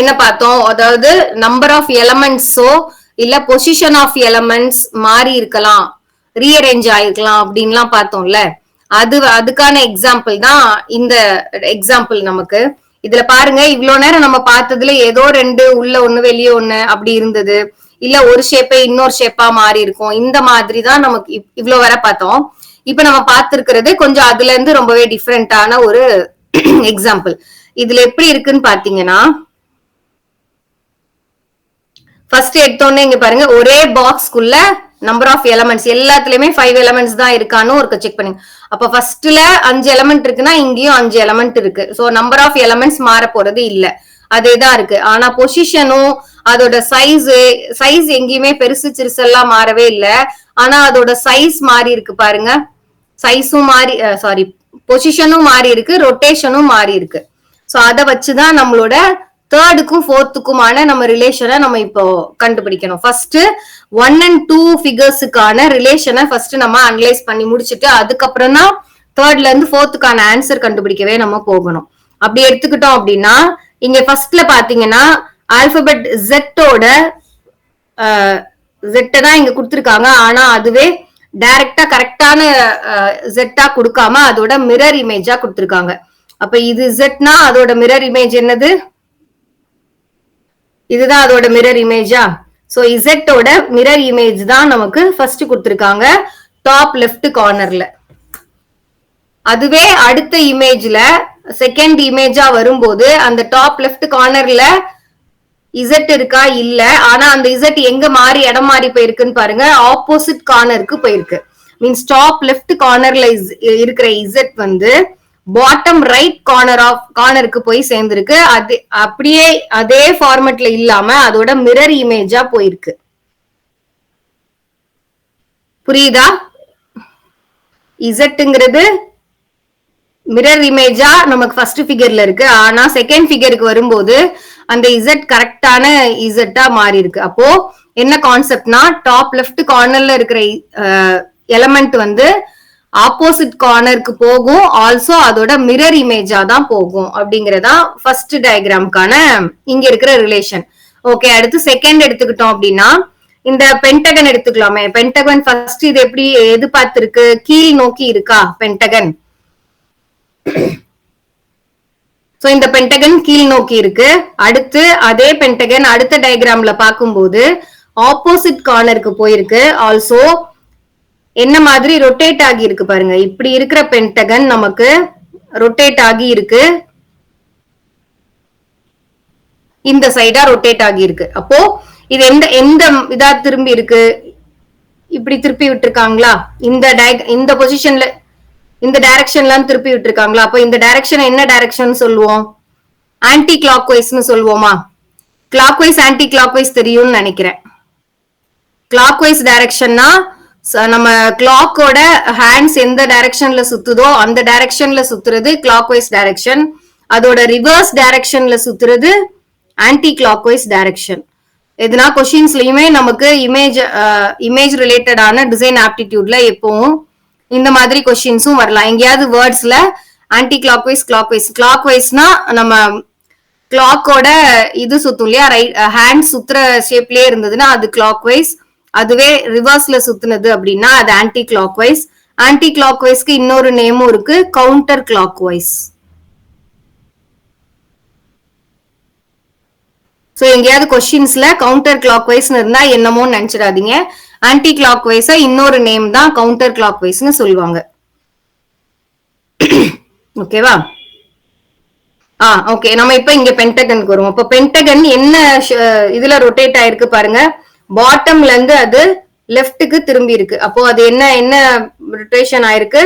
என்ன பார்த்தோம், அதாவது நம்பர் ஆஃப் எலமெண்ட்ஸோ இல்ல பொசிஷன் ஆஃப் எலமெண்ட்ஸ் மாறி இருக்கலாம், ரீஅரேஞ்ச் ஆயிருக்கலாம் அப்படின்லாம் பார்த்தோம்ல. அதுக்கான எக்ஸாம்பிள் தான் இந்த எக்ஸாம்பிள். நமக்கு இதுல பாருங்க, இவ்வளவு நேரம் நம்ம பார்த்ததுல ஏதோ ரெண்டு உள்ள ஒண்ணு வெளியே ஒண்ணு அப்படி இருந்தது, இல்ல ஒரு ஷேப்பே இன்னொரு ஷேப்பா மாறி இருக்கும். இந்த மாதிரி தான் நமக்கு இவ்வளவு வர பார்த்தோம். இப்ப நம்ம பார்த்திருக்கிறது கொஞ்சம் அதுல இருந்து ரொம்பவே டிஃப்ரெண்டான ஒரு எக்ஸாம்பிள். இதுல எப்படி இருக்குன்னு பாத்தீங்கன்னா, ஃபர்ஸ்ட் எடுத்தோடனே இங்க பாருங்க, ஒரே பாக்ஸ்க்குள்ள நம்பர் ஆஃப் எலமெண்ட்ஸ் எல்லாத்துலயுமே 5 எலமெண்ட்ஸ் தான் இருக்கான்னு ஒரு செக் பண்ணுங்க. அப்ப ஃபர்ஸ்ட்ல 5 எலமெண்ட் இருக்குன்னா இங்கேயும் 5 எலமெண்ட் இருக்கு. சோ நம்பர் ஆஃப் எலமெண்ட்ஸ் மாற போறது இல்ல, அதேதான் இருக்கு. ஆனா பொசிஷனும் அதோட சைஸ் எங்கேயுமே பெருசு சிறுசெல்லாம் மாறவே இல்ல. ஆனா அதோட சைஸ் மாறி இருக்கு பாருங்க, சைஸும் மாறி சாரி பொசிஷனும் மாறி இருக்கு, ரொட்டேஷனும் மாறி இருக்கு. சோ அதை வச்சுதான் நம்மளோட தேர்டுக்கும் ஃபோர்த்துக்குமான நம்ம ரிலேஷனை நம்ம இப்போ கண்டுபிடிக்கணும். ஃபர்ஸ்ட் 1 and 2 ஃபிகர்ஸுக்கான ரிலேஷனை ஃபர்ஸ்ட் நம்ம அனலைஸ் பண்ணி முடிச்சுட்டு அதுக்கப்புறம் தான் தேர்ட்ல இருந்து ஃபோர்த்துக்கான ஆன்சர் கண்டுபிடிக்கவே நம்ம போகணும். அப்படி எடுத்துக்கிட்டோம் அப்படின்னா இங்க ஃபர்ஸ்ட்ல பாத்தீங்கன்னா ஆல்பபெட் ஜெட்டோட ஜெட்டை தான் இங்க கொடுத்துருக்காங்க. ஆனா அதுவே டைரக்டா கரெக்டான ஜெட்டா கொடுக்காம அதோட மிரர் இமேஜா கொடுத்துருக்காங்க. அப்ப இது ஜெட்னா அதோட மிரர் இமேஜ் என்னது, இதுதான் அதோட மிரர் இமேஜா. சோ இசட்டோட மிரர் இமேஜ் தான் நமக்கு ஃபர்ஸ்ட் கொடுத்திருக்காங்க டாப் லெஃப்ட் கார்னர்ல. அதுவே அடுத்த இமேஜ்ல செகண்ட் இமேஜா வரும்போது அந்த டாப் லெஃப்ட் கார்னர்ல இசட் இருக்கா இல்ல, ஆனா அந்த இசட் எங்க மாறி இடம் மாறி போயிருக்குன்னு பாருங்க, ஆப்போசிட் கார்னருக்கு போயிருக்கு. மீன்ஸ் டாப் லெஃப்ட் கார்னர்ல இருக்கிற இசட் வந்து பாட்டம் ரைட் கார்னருக்கு போய் சேர்ந்திருக்கு. அது அப்படியே அதே ஃபார்மேட்ல இல்லாம அதோட மிரர் இமேஜா போயிருக்கு. புரியுதா? இசட்ங்கிறது மிரர் இமேஜா நமக்கு ஃபர்ஸ்ட் ஃபிகர்ல இருக்கு. ஆனா செகண்ட் ஃபிகருக்கு வரும்போது அந்த இசட் கரெக்டான இசட்டா மாறி இருக்கு. அப்போ என்ன கான்செப்ட்னா டாப் லெஃப்ட் கார்னர்ல இருக்கிற எலமெண்ட் வந்து ஆப்போசிட் கார்னருக்கு போகும், ஆல்சோ அதோட மிரர் இமேஜா தான் போகும் அப்படிங்கறதா ஃபர்ஸ்ட் டயக்ராம்கான இங்க இருக்கிற ரிலேஷன். ஓகே, அடுத்து செகண்ட் எடுத்துக்கிட்டோம் அப்படின்னா இந்த பென்டகன் எடுத்துக்கலாமே. பென்டகன் ஃபர்ஸ்ட் இது எப்படி எது பார்த்திருக்கு, கீழ் நோக்கி இருக்கா பென்டகன். சோ இந்த பென்டகன் கீழ் நோக்கி இருக்கு. அடுத்து அதே பென்டகன் அடுத்த டயக்ராம்ல பார்க்கும்போது ஆப்போசிட் கார்னருக்கு போயிருக்கு. ஆல்சோ என்ன மாதிரி ரொட்டேட் ஆகி இருக்கு பாருங்க. இப்படி இருக்கிற பென்டகன் நமக்கு ரொட்டேட் ஆகி இருக்கு, இந்த சைடா ரொட்டேட் ஆகி இருக்கு. அப்போ இது எந்த எந்த இதா திரும்பி இருக்கு, இப்படி திருப்பி விட்டுருக்காங்களா, இந்த பொசிஷன்ல இந்த டைரக்ஷன்ல திருப்பி விட்டுருக்காங்களா. அப்போ இந்த டைரக்ஷன் என்ன டைரக்ஷன் சொல்லுவோம், ஆன்டி கிளாக் வைஸ்னு சொல்லுவோமா. Clock wise anti clock wise தெரியும்னு நினைக்கிறேன். கிளாக் வைஸ் டைரக்ஷன்னா நம்ம கிளாக்கோட ஹேண்ட்ஸ் எந்த டைரக்ஷன்ல சுத்துதோ அந்த டைரக்ஷன்ல சுத்துறது கிளாக் வைஸ் டைரக்ஷன். அதோட ரிவர்ஸ் டைரக்ஷன்ல சுத்துறது ஆன்டி கிளாக் வைஸ் டைரக்ஷன். எதுனா கொஸ்டின்ஸ்லயுமே நமக்கு இமேஜ் ரிலேட்டடான டிசைன் ஆப்டிடியூட்ல எப்பவும் இந்த மாதிரி கொஸ்டின்ஸும் வரலாம். எங்கேயாவது வேர்ட்ஸ்ல ஆன்டி கிளாக் வைஸ் கிளாக் வைஸ்னா நம்ம கிளாக்கோட இது சுத்தும் இல்லையா, ரைட் ஹேண்ட் சுத்துற ஷேப்லயே இருந்ததுன்னா அது கிளாக் வைஸ். அதுவே ரிவர்ஸ்ல சுத்துனது அப்படின்னா அது ஆன்டி கிளாக் வைஸ். ஆன்டி கிளாக் வைஸ்க்கு இன்னொரு நேமும் இருக்கு, கவுண்டர் கிளாக் வைஸ். சோ எங்கேயாவது கொஸ்டின்ஸ்ல கவுண்டர் கிளாக் வைஸ் இருந்தா என்னமோ நினைச்சிடாதீங்க. ஆன்டி கிளாக் வைஸ இன்னொரு நேம் தான் கவுண்டர் கிளாக் வைஸ்னு சொல்லுவாங்க. ஓகேவா. ஓகே, நம்ம இப்ப இங்க பென்டகனுக்கு வருவோம். இப்ப பென்டகன் என்ன இதுல ரொட்டேட் ஆயிருக்கு பாருங்க, பாட்டம்ல இருந்து அது லெஃப்ட்டுக்கு திரும்பி இருக்கு. அப்போ அது என்ன என்ன ரொட்டேஷன் ஆயிருக்கு,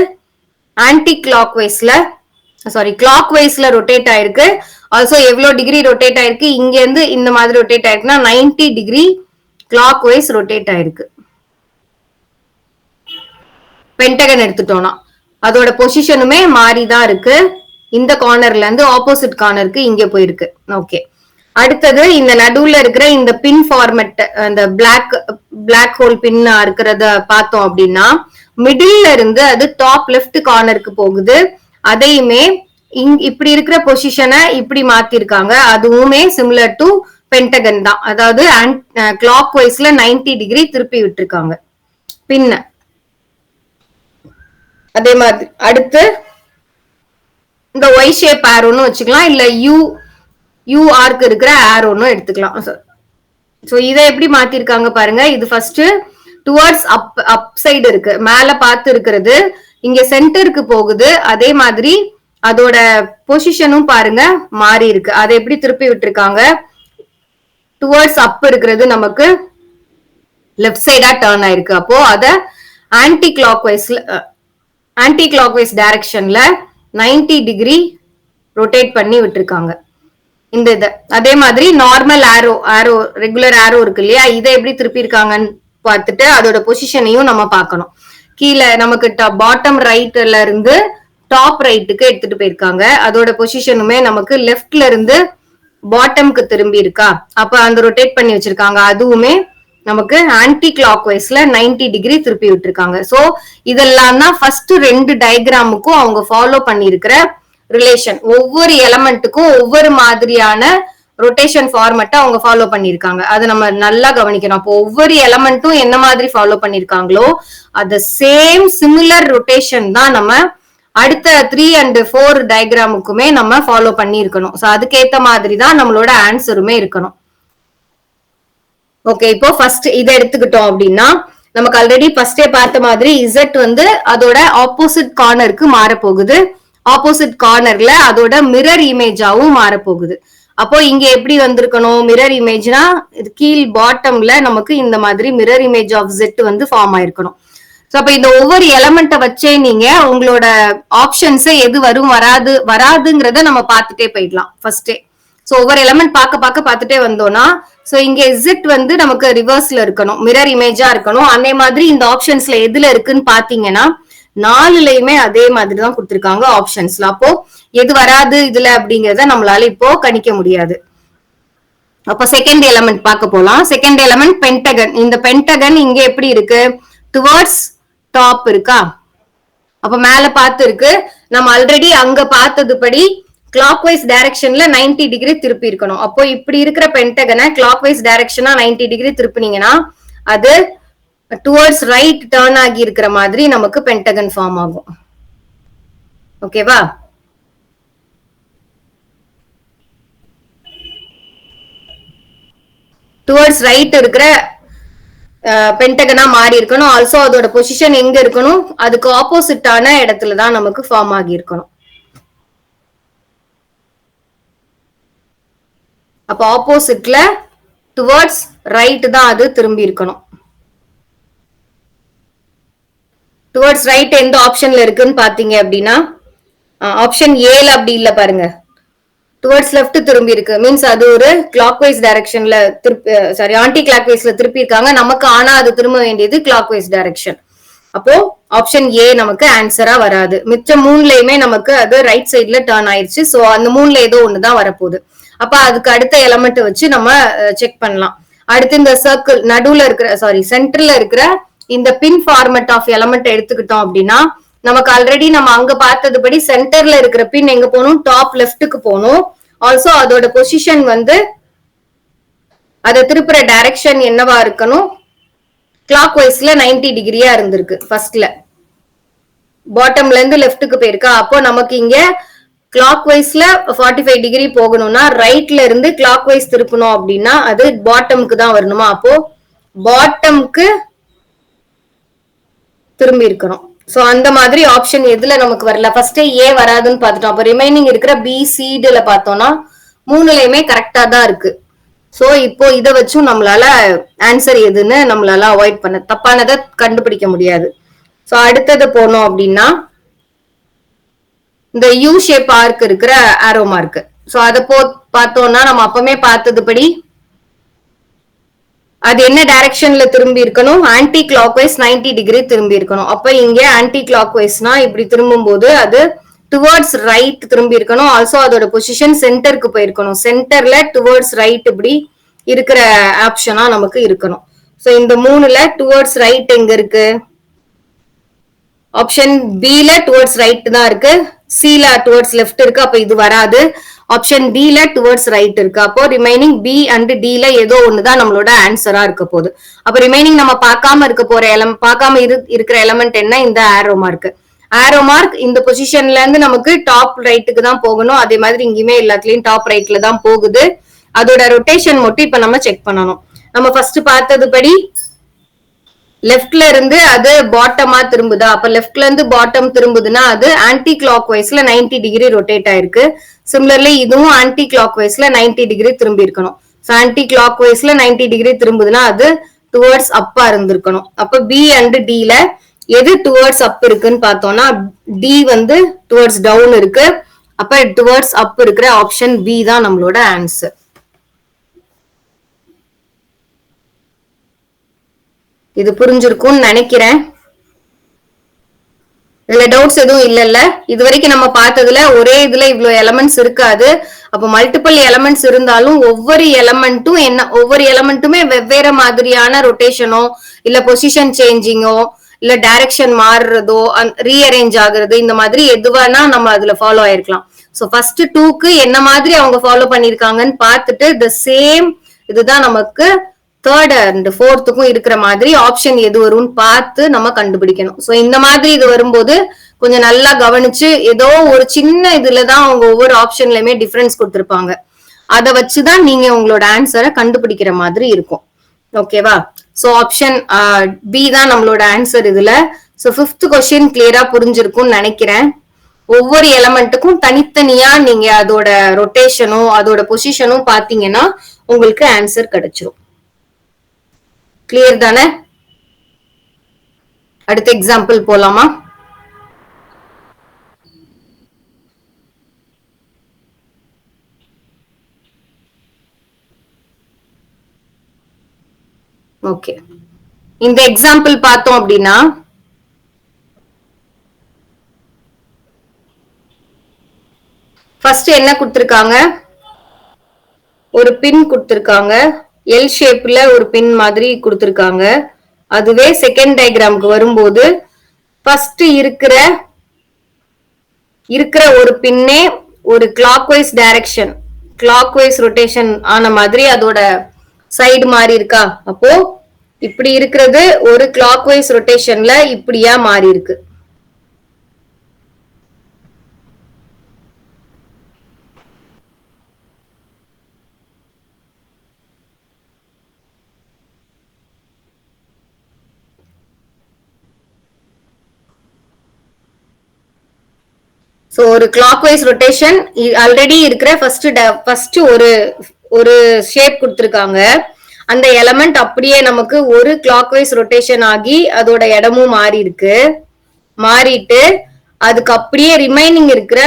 ஆன்டி கிளாக் வைஸ்ல கிளாக் வைஸ்ல ரொட்டேட் ஆயிருக்கு. ஆல்சோ எவ்வளவு டிகிரி ரொட்டேட் ஆயிருக்கு, இங்க இருந்து இந்த மாதிரி ரொட்டேட் ஆயிருக்குன்னா 90 டிகிரி கிளாக் வைஸ் ரொட்டேட் ஆயிருக்கு. பென்டகன் எடுத்துட்டோம்னா அதோட பொசிஷனுமே மாறிதான் இருக்கு. இந்த கார்னர்ல இருந்து ஆப்போசிட் கார்னருக்கு இங்க போயிருக்கு. ஓகே, அடுத்தது இந்த நடுவுல இருக்கிற இந்த பின் ஃபார்மெட், அந்த பிளாக் ஹோல் பின் இருக்கிறத பார்த்தோம் அப்படின்னா மிடில்ல இருந்து அது டாப் லெஃப்ட் கார்னருக்கு போகுது. அதையுமே இப்படி இருக்கிற பொசிஷனை இப்படி மாத்திருக்காங்க. அதுவுமே சிமிலர் டு பென்டகன் தான். அதாவது கிளாக் வைஸ்ல 90 டிகிரி திருப்பி விட்டுருக்காங்க பின்ன. அதே மாதிரி அடுத்து இந்த ஒய் ஷேப் ஆரோன்னு வச்சுக்கலாம், இல்ல யூ ஆர்க் இருக்கிற ஆரோன்னு எடுத்துக்கலாம். சோ இதை எப்படி மாத்திருக்காங்க பாருங்க. இது ஃபர்ஸ்ட் டுவர்ட்ஸ் அப் சைடு இருக்கு, மேல பார்த்து இருக்கிறது இங்க சென்டருக்கு போகுது. அதே மாதிரி அதோட பொசிஷனும் பாருங்க மாறி இருக்கு. அதை எப்படி திருப்பி விட்டுருக்காங்க, டுவர்ட்ஸ் அப் இருக்கிறது நமக்கு லெஃப்ட் சைடா டர்ன் ஆயிருக்கு. அப்போ அத ஆன்டி கிளாக் வைஸ் டைரக்ஷன்ல 90 டிகிரி ரொட்டேட் பண்ணி விட்டுருக்காங்க இந்த இதை. அதே மாதிரி நார்மல் ஆரோ ரெகுலர் ஆரோ இருக்கு இல்லையா, இதை எப்படி திருப்பி இருக்காங்கன்னு பார்த்துட்டு அதோட பொசிஷனையும் நம்ம பார்க்கணும். கீழே நமக்கு பாட்டம் ரைட்ல இருந்து டாப் ரைட்டுக்கு எடுத்துட்டு போயிருக்காங்க. அதோட பொசிஷனுமே நமக்கு லெஃப்ட்ல இருந்து பாட்டம்க்கு திரும்பி இருக்கா, அப்ப அந்த ரொட்டேட் பண்ணி வச்சிருக்காங்க. அதுவுமே நமக்கு ஆன்டி கிளாக் வைஸ்ல 90 டிகிரி திருப்பி விட்டுருக்காங்க. சோ இதெல்லாம் தான் ஃபர்ஸ்ட் ரெண்டு டயக்ராமுக்கும் அவங்க ஃபாலோ பண்ணிருக்கிற ரிலேஷன். ஒவ்வொரு எலமெண்ட்டுக்கும் ஒவ்வொரு மாதிரியான ரொட்டேஷன் ஃபார்மட்டை அவங்க ஃபாலோ பண்ணிருக்காங்க. அதை நம்ம நல்லா கவனிக்கணும். அப்போ ஒவ்வொரு எலமெண்ட்டும் என்ன மாதிரி ஃபாலோ பண்ணிருக்காங்களோ அது சேம் சிமிலர் ரொட்டேஷன் தான் நம்ம அடுத்த 3 and 4 டயக்ராமுக்குமே நம்ம ஃபாலோ பண்ணி இருக்கணும். சோ அதுக்கேத்த மாதிரி தான் நம்மளோட ஆன்சருமே இருக்கணும். ஓகே, இப்போ ஃபர்ஸ்ட் இதை எடுத்துக்கிட்டோம் அப்படின்னா நமக்கு ஆல்ரெடி ஃபர்ஸ்டே பார்த்த மாதிரி இசட் வந்து அதோட ஆப்போசிட் கார்னருக்கு மாறப்போகுது. ஆப்போசிட் கார்னர்ல அதோட மிரர் இமேஜாவும் மாறப்போகுது. அப்போ இங்க எப்படி வந்திருக்கணும், மிரர் இமேஜ்னா கீழ் பாட்டம்ல நமக்கு இந்த மாதிரி மிரர் இமேஜ் ஆஃப் ஜெட் வந்து ஃபார்ம் ஆயிருக்கணும். சோ அப்ப இந்த ஒவ்வொரு எலமெண்ட்டை வச்சே நீங்க உங்களோட ஆப்ஷன்ஸ் எது வரும் வராதுங்கிறத நம்ம பார்த்துட்டே போயிடலாம் ஃபர்ஸ்டே. சோ ஒவ்வொரு எலமெண்ட் பார்த்துட்டே வந்தோம்னா, சோ இங்க இசட் வந்து நமக்கு ரிவர்ஸ்ல இருக்கணும், மிரர் இமேஜா இருக்கணும். அதே மாதிரி இந்த ஆப்ஷன்ஸ்ல எதுல இருக்குன்னு பாத்தீங்கன்னா 4லயுமே அதே மாதிரி தான் கொடுத்திருக்காங்க ஆப்ஷன்ஸ்ல. அப்போ எது வராது இதுல அப்படிங்கறத நம்மளால இப்போ கணிக்க முடியாது. அப்ப செகண்ட் எலமெண்ட் பார்க்க போலாம். Second element Pentagon. இந்த பென்டகன் இங்க எப்படி இருக்கு, டுவர்ட்ஸ் டாப் இருக்கா, அப்ப மேல பார்த்து இருக்கு. நம்ம ஆல்ரெடி அங்க பார்த்தது படி கிளாக் வைஸ் டைரக்ஷன்ல 90 டிகிரி திருப்பி இருக்கணும். அப்போ இப்படி இருக்கிற பென்டகனை கிளாக் வைஸ் டைரக்ஷனா 90 டிகிரி திருப்பினீங்கன்னா அது டுவர்ட்ஸ் ரைட் டர்ன் ஆகி இருக்கிற மாதிரி நமக்கு பென்டகன் ஃபார்ம் ஆகும். ஓகேவா? டுவர்ட்ஸ் ரைட் இருக்கிற பென்டகனா மாறி இருக்கணும். ஆல்சோ அதோட பொசிஷன் எங்க இருக்கணும், அதுக்கு ஆப்போசிட்டான இடத்துல தான் நமக்கு ஃபார்ம் ஆகி இருக்கணும். அப்ப ஆப்போசிட்ல டுவர்ட்ஸ் ரைட் தான் அது திரும்பி இருக்கணும். டுவர்ட்ஸ் ரைட் எந்த ஆப்ஷன்ல இருக்குன்னு பாத்தீங்க அப்படின்னா ஆப்ஷன் ஏல அப்படி இல்ல பாருங்க, டுவர்ட்ஸ் லெஃப்ட் திரும்பி இருக்கு. மீன்ஸ் அது ஒரு கிளாக் வைஸ் டைரக்ஷன்ல திருப்பி, சாரி ஆன்டி கிளாக் வைஸ்ல திருப்பி இருக்காங்க நமக்கு. ஆனா அது திரும்ப வேண்டியது கிளாக் வைஸ் டைரக்ஷன். அப்போ ஆப்ஷன் ஏ நமக்கு ஆன்சரா வராது. மிச்ச மூணுலயுமே நமக்கு அது ரைட் சைட்ல டர்ன் ஆயிருச்சு. சோ அந்த மூணுல ஏதோ ஒண்ணுதான் வரப்போகுது. அப்ப அதுக்கு அடுத்த எலமெண்ட் வச்சு நம்ம செக் பண்ணலாம். அடுத்து இந்த சர்க்கிள் நடுவுல இருக்கிற, சாரி சென்டர்ல இருக்கிற இந்த பின் ஃபார்மட் ஆஃப் எலமெண்ட் எடுத்துக்கிட்டோம் அப்படின்னா நமக்கு ஆல்ரெடி நம்ம அங்க பார்த்ததுபடி சென்டர்ல இருக்கிற பின் எங்க போகணும், டாப் லெஃப்ட்டுக்கு போகணும். ஆல்சோ அதோட பொசிஷன் வந்து அதை திருப்புற டைரக்ஷன் என்னவா இருக்கணும், கிளாக் வைஸ்ல 90 டிகிரியா இருந்திருக்கு. ஃபர்ஸ்ட்ல பாட்டம்ல இருந்து லெஃப்ட்டுக்கு போயிருக்கா. அப்போ நமக்கு இங்க கிளாக் வைஸ்ல 45 டிகிரி போகணும்னா ரைட்ல இருந்து கிளாக் வைஸ் திருப்பணும் அப்படின்னா அது பாட்டம்க்கு தான் வரணுமா. அப்போ பாட்டம்க்கு திரும்பி இருக்கணும். சோ அந்த மாதிரி ஆப்ஷன் எதுல நமக்கு வரல, ஃபர்ஸ்ட் ஏ வராதுன்னு பார்த்துட்டோம். அப்ப ரிமைனிங் இருக்கிற பி சில பார்த்தோம்னா மூணுலயுமே கரெக்டா தான் இருக்கு. சோ இப்போ இதை வச்சும் நம்மளால ஆன்சர் எதுன்னு நம்மளால அவாய்ட் பண்ண, தப்பானதை கண்டுபிடிக்க முடியாது. சோ அடுத்தது போனோம் அப்படின்னா இந்த யூ ஷேப் ஆர்க் இருக்கிற ஆரோ மார்க். சோ அதை பார்த்தோம்னா நம்ம அப்பமே பார்த்ததுபடி அது என்ன டைரக்ஷன்ல திரும்பி இருக்கணும், ஆன்டி கிளாக் வைஸ் 90 டிகிரி திரும்பி இருக்கணும். அப்ப இங்க ஆன்டி கிளாக் வைஸ்னா இப்படி திரும்பும் போது அது டுவர்ட்ஸ் ரைட் திரும்பி இருக்கணும். ஆல்சோ அதோட பொசிஷன் சென்டருக்கு போயிருக்கணும். சென்டர்ல டுவர்ட்ஸ் ரைட் இப்படி இருக்கிற ஆப்ஷனா நமக்கு இருக்கணும். சோ இந்த மூணுல டுவர்ட்ஸ் ரைட் எங்க இருக்கு, ஆப்ஷன் பில டுவர்ட்ஸ் ரைட் தான் இருக்கு, சில டுவர்ட்ஸ் லெஃப்ட் இருக்கு. அப்ப இது வராது. ஆப்ஷன் டில டுவர்ட்ஸ் ரைட் இருக்கு. அப்போ ரிமைனிங் பி அண்ட் டில ஏதோ ஒண்ணுதான் நம்மளோட ஆன்சரா இருக்க போகுது. அப்ப ரிமைனிங் நம்ம பார்க்காம இருக்க போற பார்க்காம இருக்கிற எலமெண்ட் என்ன, இந்த ஆரோ மார்க். ஆரோ மார்க் இந்த பொசிஷன்ல இருந்து நமக்கு டாப் ரைட்டுக்கு தான் போகணும். அதே மாதிரி இங்கேயுமே எல்லாத்துலயும் டாப் ரைட்ல தான் போகுது. அதோட ரொட்டேஷன் மட்டும் இப்ப நம்ம செக் பண்ணணும். நம்ம ஃபர்ஸ்ட் பார்த்ததுபடி லெஃப்ட்ல இருந்து அது பாட்டமா திரும்புதா. அப்ப லெஃப்ட்ல இருந்து பாட்டம் திரும்புதுன்னா அது ஆன்டி கிளாக் வைஸ்ல 90 டிகிரி ரொட்டேட் ஆயிருக்கு. சிமிலர்லி இதுவும் ஆன்டி கிளாக் வைஸ்ல 90 டிகிரி திரும்பி இருக்கணும். ஆன்டி கிளாக் வைஸ்ல 90 டிகிரி திரும்புதுன்னா அது டுவர்ட்ஸ் அப்பா இருந்திருக்கணும். அப்ப பி அண்ட் டில எது டுவர்ட்ஸ் அப் இருக்குன்னு பார்த்தோம்னா டி வந்து டுவர்ட்ஸ் டவுன் இருக்கு. அப்ப டுவர்ட்ஸ் அப் இருக்கிற ஆப்ஷன் பி தான் நம்மளோட ஆன்சர். இது புரிஞ்சிருக்கும்னு நினைக்கிறேன். இதுல டவுட்ஸ் எதுவும் இல்லல்ல. இது வரைக்கும் நம்ம பார்த்ததுல ஒரே இதுல இவ்வளவு எலமெண்ட்ஸ் இருக்காது. அப்ப மல்டிபிள் எலமெண்ட்ஸ் இருந்தாலும் ஒவ்வொரு எலமெண்ட்டும் என்ன, ஒவ்வொரு எலமெண்ட்டுமே வெவ்வேறு மாதிரியான ரொட்டேஷனோ இல்ல பொசிஷன் சேஞ்சிங்கோ இல்ல டைரக்ஷன் மாறுறதோ ரீஅரேஞ்ச் ஆகுறது இந்த மாதிரி எதுவானா நம்ம அதுல ஃபாலோ ஆயிருக்கலாம். சோ ஃபர்ஸ்ட் 2க்கு என்ன மாதிரி அவங்க ஃபாலோ பண்ணிருக்காங்கன்னு பார்த்துட்டு த சேம் இதுதான் நமக்கு தேர்ட் அண்ட் ஃபோர்த்துக்கும் இருக்கிற மாதிரி ஆப்ஷன் எது வரும்னு பார்த்து நம்ம கண்டுபிடிக்கணும். சோ இந்த மாதிரி இது வரும்போது கொஞ்சம் நல்லா கவனிச்சு ஏதோ ஒரு சின்ன இதுலதான் அவங்க ஒவ்வொரு ஆப்ஷன்லயுமே டிஃபரன்ஸ் கொடுத்திருப்பாங்க. அதை வச்சுதான் நீங்க உங்களோட ஆன்சரை கண்டுபிடிக்கிற மாதிரி இருக்கும். ஓகேவா? சோ ஆப்ஷன் பி தான் நம்மளோட ஆன்சர் இதுல. சோ 5th கொஸ்டின் கிளியரா புரிஞ்சிருக்கும்னு நினைக்கிறேன். ஒவ்வொரு எலமெண்ட்டுக்கும் தனித்தனியா நீங்க அதோட ரொட்டேஷனும் அதோட பொசிஷனும் பாத்தீங்கன்னா உங்களுக்கு ஆன்சர் கிடைச்சிரும். கிளியர் தானே? அடுத்த எக்ஸாம்பிள் போலாமா? ஓகே, இந்த எக்ஸாம்பிள் பார்த்தோம் அப்படின்னா ஃபர்ஸ்ட் என்ன கொடுத்திருக்காங்க, ஒரு பின் கொடுத்திருக்காங்க. எல் ஷேப்ல ஒரு பின் மாதிரி கொடுத்திருக்காங்க. அதுவே செகண்ட் டயக்ராமுக்கு வரும்போது ஃபர்ஸ்ட் இருக்கிற ஒரு பின்னே ஒரு கிளாக்வைஸ் டைரக்ஷன், கிளாக்வைஸ் ரொட்டேஷன் ஆன மாதிரி அதோட சைடு மாறி இருக்கா? அப்போ இப்படி இருக்கிறது ஒரு கிளாக்வைஸ் ரொட்டேஷன்ல இப்படியா மாறி இருக்கு. சோ ஒரு கிளாக்வைஸ் ரொட்டேஷன் ஆல்ரெடி இருக்கிற ஃபர்ஸ்ட் ஒரு ஷேப் கொடுத்திருக்காங்க. அந்த எலமெண்ட் அப்படியே நமக்கு ஒரு கிளாக்வைஸ் ரொட்டேஷன் ஆகி அதோட இடமும் மாறி இருக்கு. மாறிட்டு அதுக்கு அப்படியே ரிமைனிங் இருக்கிற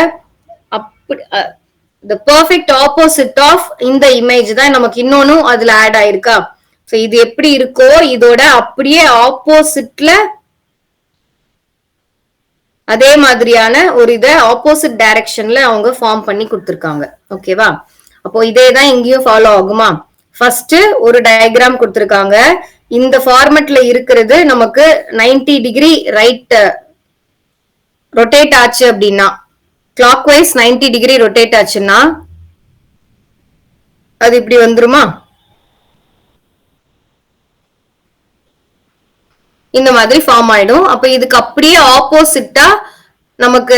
the perfect opposite of இந்த இமேஜ் தான் நமக்கு இன்னொன்னும் அதுல ஆட் ஆயிருக்கா. சோ இது எப்படி இருக்கோ இதோட அப்படியே ஆப்போசிட்ல அதே மாதிரியான ஒரு இத ஆப்போசிட் டைரக்ஷன்ல அவங்க ஃபார்ம் பண்ணி கொடுத்திருக்காங்க. ஓகேவா? அப்போ இதே தான் இங்கேயும் ஃபாலோ ஆகுமா? ஃபர்ஸ்ட் ஒரு டயக்ராம் கொடுத்திருக்காங்க. இந்த ஃபார்மட்ல இருக்கிறது நமக்கு 90 டிகிரி ரைட் ரொட்டேட் ஆச்சு அப்படின்னா, கிளாக்வைஸ் 90 டிகிரி ரொட்டேட் ஆச்சுன்னா அது இப்படி வந்துருமா? இந்த மாதிரி ஃபார்ம் ஆயிடும். அப்ப இதுக்கு அப்படியே ஆப்போசிட்டா நமக்கு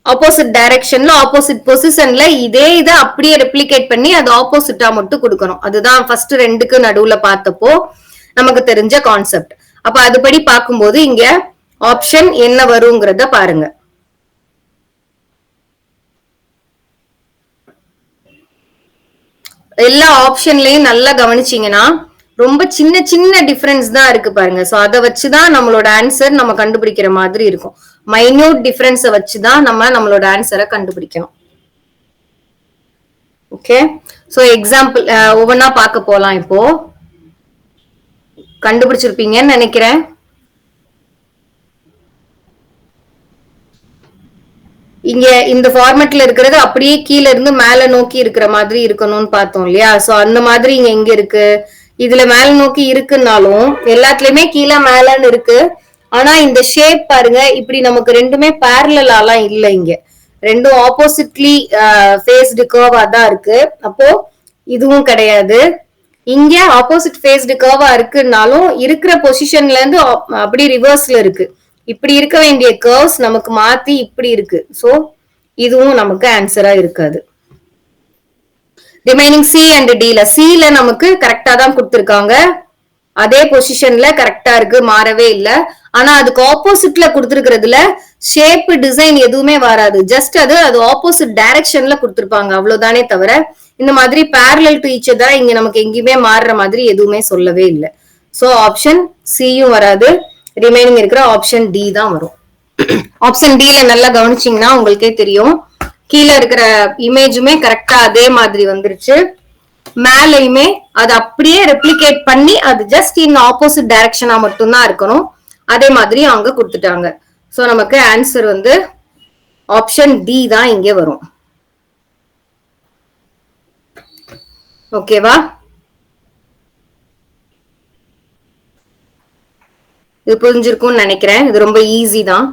ஆப்போசிட் டைரக்ஷன்ல ஆப்போசிட் பொசிஷன்ல இதே இதை அப்படியே ரெப்ளிகேட் பண்ணி அது ஆப்போசிட்டா மட்டும் கொடுக்கணும். அதுதான் ஃபர்ஸ்ட் ரெண்டுக்கு நடுவுல பார்த்தப்போ நமக்கு தெரிஞ்ச கான்செப்ட். அப்ப அதுபடி பார்க்கும்போது இங்க ஆப்ஷன் என்ன வருங்கிறத பாருங்க. எல்லா ஆப்ஷன்லயும் நல்லா கவனிச்சீங்கன்னா ரொம்ப சின்ன சின்ன டிஃபரன்ஸ் தான் இருக்கு பாருங்க. சோ அதை வச்சுதான் நம்மளோட ஆன்சர் நம்ம கண்டுபிடிக்கிற மாதிரி இருக்கும். மைன்யூட் டிஃபரன்ஸை வச்சுதான் நம்ம நம்மளோட ஆன்சரை கண்டுபிடிக்கணும். ஓகே, சோ எக்ஸாம்பிள் ஒவ்வொன்னா பார்க்க போலாம். இப்போ கண்டுபிடிச்சிருப்பீங்கன்னு நினைக்கிறேன். இங்க இந்த ஃபார்மேட்ல இருக்கிறது அப்படியே கீழ இருந்து மேல நோக்கி இருக்கிற மாதிரி இருக்கணும்னு பார்த்தோம் இல்லையா? சோ அந்த மாதிரி இங்க எங்க இருக்கு? இதுல மேல நோக்கி இருக்குன்னாலும் எல்லாத்துலயுமே கீழே மேலன்னு இருக்கு. ஆனா இந்த ஷேப் பாருங்க, இப்படி நமக்கு ரெண்டுமே பேரலாலாம் இல்ல. இங்க ரெண்டும் ஆப்போசிட்லி ஃபேஸ்டு கர்வா தான் இருக்கு. அப்போ இதுவும் கிடையாது. இங்க ஆப்போசிட் ஃபேஸ்டு கர்வா இருக்குன்னாலும் இருக்கிற பொசிஷன்ல இருந்து அப்படி ரிவர்ஸ்ல இருக்கு. இப்படி இருக்க வேண்டிய கர்வ்ஸ் நமக்கு மாத்தி இப்படி இருக்கு. சோ இதுவும் நமக்கு ஆன்சரா இருக்காது. ரிமைனிங் சி அண்ட் டில, சில நமக்கு கரெக்டா தான் கொடுத்திருக்காங்க. அதே பொசிஷன்ல கரெக்டா இருக்கு, மாறவே இல்ல. ஆனா அதுக்கு ஆப்போசிட்ல கொடுத்திருக்கிறதுல ஷேப் டிசைன் எதுவுமே வராது. ஜஸ்ட் அது ஆப்போசிட் டைரக்ஷன்ல கொடுத்திருப்பாங்க, அவ்வளவுதானே தவிர இந்த மாதிரி பேரலல் டு ஈச் அதர் இங்க நமக்கு எங்கேயுமே மாறுற மாதிரி எதுவுமே சொல்லவே இல்லை. சோ ஆப்ஷன் சியும் வராது. ரிமைனிங் இருக்கிற ஆப்ஷன் டி தான் வரும். ஆப்ஷன் டில நல்லா கவனிச்சீங்கன்னா உங்களுக்கே தெரியும், கீழே இருக்கிற இமேஜுமே கரெக்டா அதே மாதிரி வந்துருச்சு. மேலையுமே அது அப்படியே ரெப்ளிகேட் பண்ணி அது ஜஸ்ட் இன் ஆப்போசிட் டைரக்ஷனா மட்டும்தான் இருக்கணும். அதே மாதிரி அங்க கொடுத்துட்டாங்க. சோ நமக்கு ஆன்சர் வந்து ஆப்ஷன் டி தான் இங்க வரும். ஓகேவா? இது புரிஞ்சிருக்கும்னு நினைக்கிறேன். இது ரொம்ப ஈஸி தான்.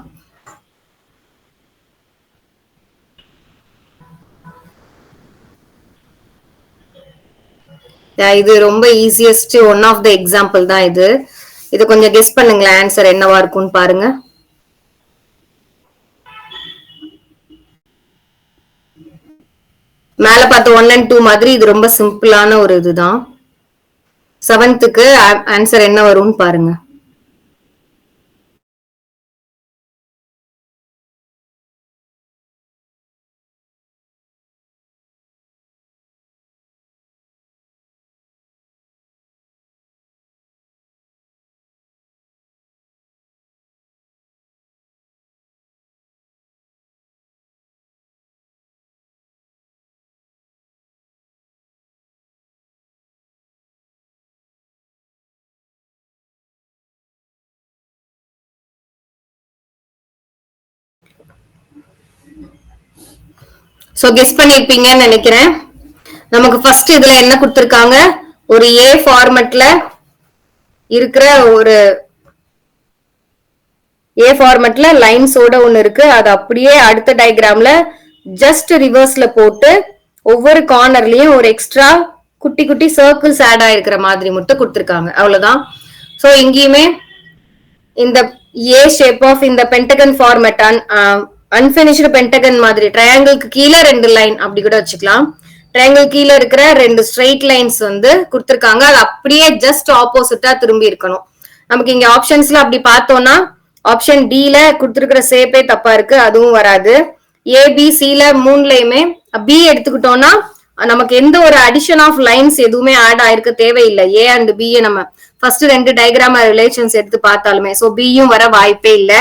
இது ரொம்ப easiest one of the example தான் இது. இது கொஞ்சம் கெஸ் பண்ணுங்களேன், ஆன்சர் என்னவா இருக்கும்னு பாருங்க. மேல பார்த்த 1 and 2 மாதிரி இது ரொம்ப சிம்பிளான ஒரு இதுதான். 7th ஆன்சர் என்ன வரும்னு பாருங்க. சோ கெஸ் பண்ணிருப்பீங்கன்னு நினைக்கிறேன். நமக்கு ஃபர்ஸ்ட் இதுல என்ன கொடுத்திருக்காங்க, ஒரு ஏ ஃபார்மட்ல இருக்கிற ஒரு ஏ ஃபார்மட்ல லைன்ஸோட ஒண்ணு இருக்கு. அது அப்படியே அடுத்த டயக்ராம்ல ஜஸ்ட் ரிவர்ஸ்ல போட்டு ஒவ்வொரு கார்னர்லயும் ஒரு எக்ஸ்ட்ரா குட்டி குட்டி சர்க்கிள்ஸ் ஆட் ஆயிருக்கிற மாதிரி மட்டும் கொடுத்துருக்காங்க, அவ்வளவுதான். சோ இங்கேயுமே இந்த ஏ ஷேப் ஆஃப் இந்த பென்டகன் ஃபார்மேட் அன்பினிஷ்டு பென்டகன் மாதிரி ட்ரையாங்கிளுக்கு கீழே 2 லைன் அப்படி கூட வச்சுக்கலாம். ட்ரையாங்கிள் கீழே இருக்கிற 2 ஸ்ட்ரெயிட் லைன்ஸ் வந்து கொடுத்துருக்காங்க. அது அப்படியே ஜஸ்ட் ஆப்போசிட்டா திரும்பி இருக்கணும். நமக்கு இங்க ஆப்ஷன்ஸ்ல அப்படி பார்த்தோம்னா ஆப்ஷன் டில கொடுத்துருக்கிற ஷேப்பே தப்பா இருக்கு, அதுவும் வராது. ஏபிசில மூணுலயுமே பி எடுத்துக்கிட்டோம்னா நமக்கு எந்த ஒரு அடிஷன் ஆஃப் லைன்ஸ் எதுவுமே ஆட் ஆயிருக்க தேவையில்லை. ஏ அண்ட் பி நம்ம ஃபர்ஸ்ட் 2 டயக்ராம் ரிலேஷன்ஸ் எடுத்து பார்த்தாலுமே, சோ பியும் வர வாய்ப்பே இல்ல.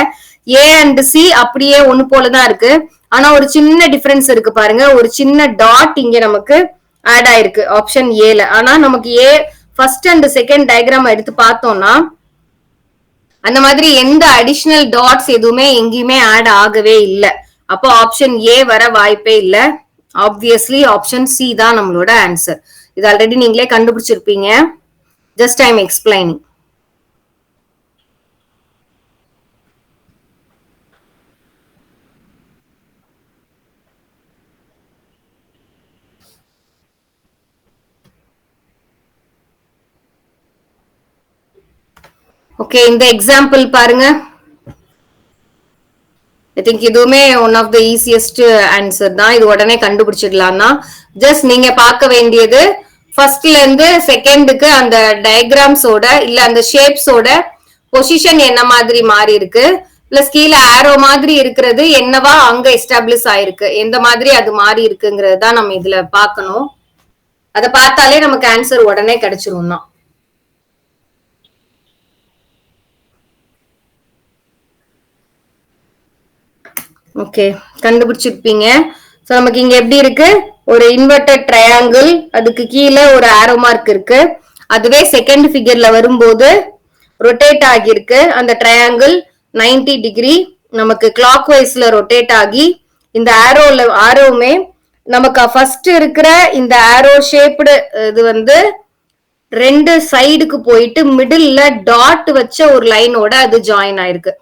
ஏ அண்ட் சி அப்படியே ஒண்ணு போலதான் இருக்கு. ஆனா ஒரு சின்ன டிஃபரன்ஸ் இருக்கு பாருங்க, ஒரு சின்ன டாட் இங்க நமக்கு ஆட் ஆயிருக்கு ஆப்ஷன் ஏல. ஆனா நமக்கு ஏ ஃபர்ஸ்ட் அண்ட் செகண்ட் டயக்ராம் எடுத்து பார்த்தோம்னா அந்த மாதிரி எந்த அடிஷனல் டாட்ஸ் எதுவுமே எங்கேயுமே ஆட் ஆகவே இல்லை. அப்போ ஆப்ஷன் ஏ வர வாய்ப்பே இல்ல. ஆப்வியஸ்லி ஆப்ஷன் சி தான் நம்மளோட ஆன்சர். இது ஆல்ரெடி நீங்களே கண்டுபிடிச்சிருப்பீங்க. Just I'm explaining. Okay, இந்த எக்ஸாம்பிள் பாருங்க. ஐ திங்க் இதுவுமே one of the easiest answer தான். இது உடனே கண்டுபிடிச்சிடலாம்னா ஜஸ்ட் நீங்க பார்க்க வேண்டியது ஃபர்ஸ்ட்ல இருந்து செகண்டுக்கு அந்த டயக்ராம்ஸோட இல்ல அந்த ஷேப்ஸோட பொசிஷன் என்ன மாதிரி மாறி இருக்கு, பிளஸ் கீழே ஆரோ மாதிரி இருக்கிறது என்னவா அங்க எஸ்டாப்ளிஷ் ஆயிருக்கு, எந்த மாதிரி அது மாறி இருக்குங்கிறது தான் நம்ம இதுல பார்க்கணும். அதை பார்த்தாலே நமக்கு ஆன்சர் உடனே கிடைச்சிரும் தான். ஓகே, கண்டுபிடிச்சிருப்பீங்க. சோ நமக்கு இங்க எப்படி இருக்கு, ஒரு இன்வெர்டட் ட்ரையாங்கிள், அதுக்கு கீழே ஒரு ஆரோ மார்க் இருக்கு. அதுவே செகண்ட் ஃபிகர்ல வரும்போது ரொட்டேட் ஆகியிருக்கு. அந்த ட்ரையாங்கிள் 90 டிகிரி நமக்கு கிளாக் வைஸ்ல ரொட்டேட் ஆகி இந்த ஆரோவுமே நமக்கு ஃபர்ஸ்ட் இருக்கிற இந்த ஆரோ ஷேப்டு இது வந்து 2 சைடுக்கு போயிட்டு மிடில்ல டாட் வச்ச ஒரு லைனோட அது ஜாயின் ஆயிருக்கு.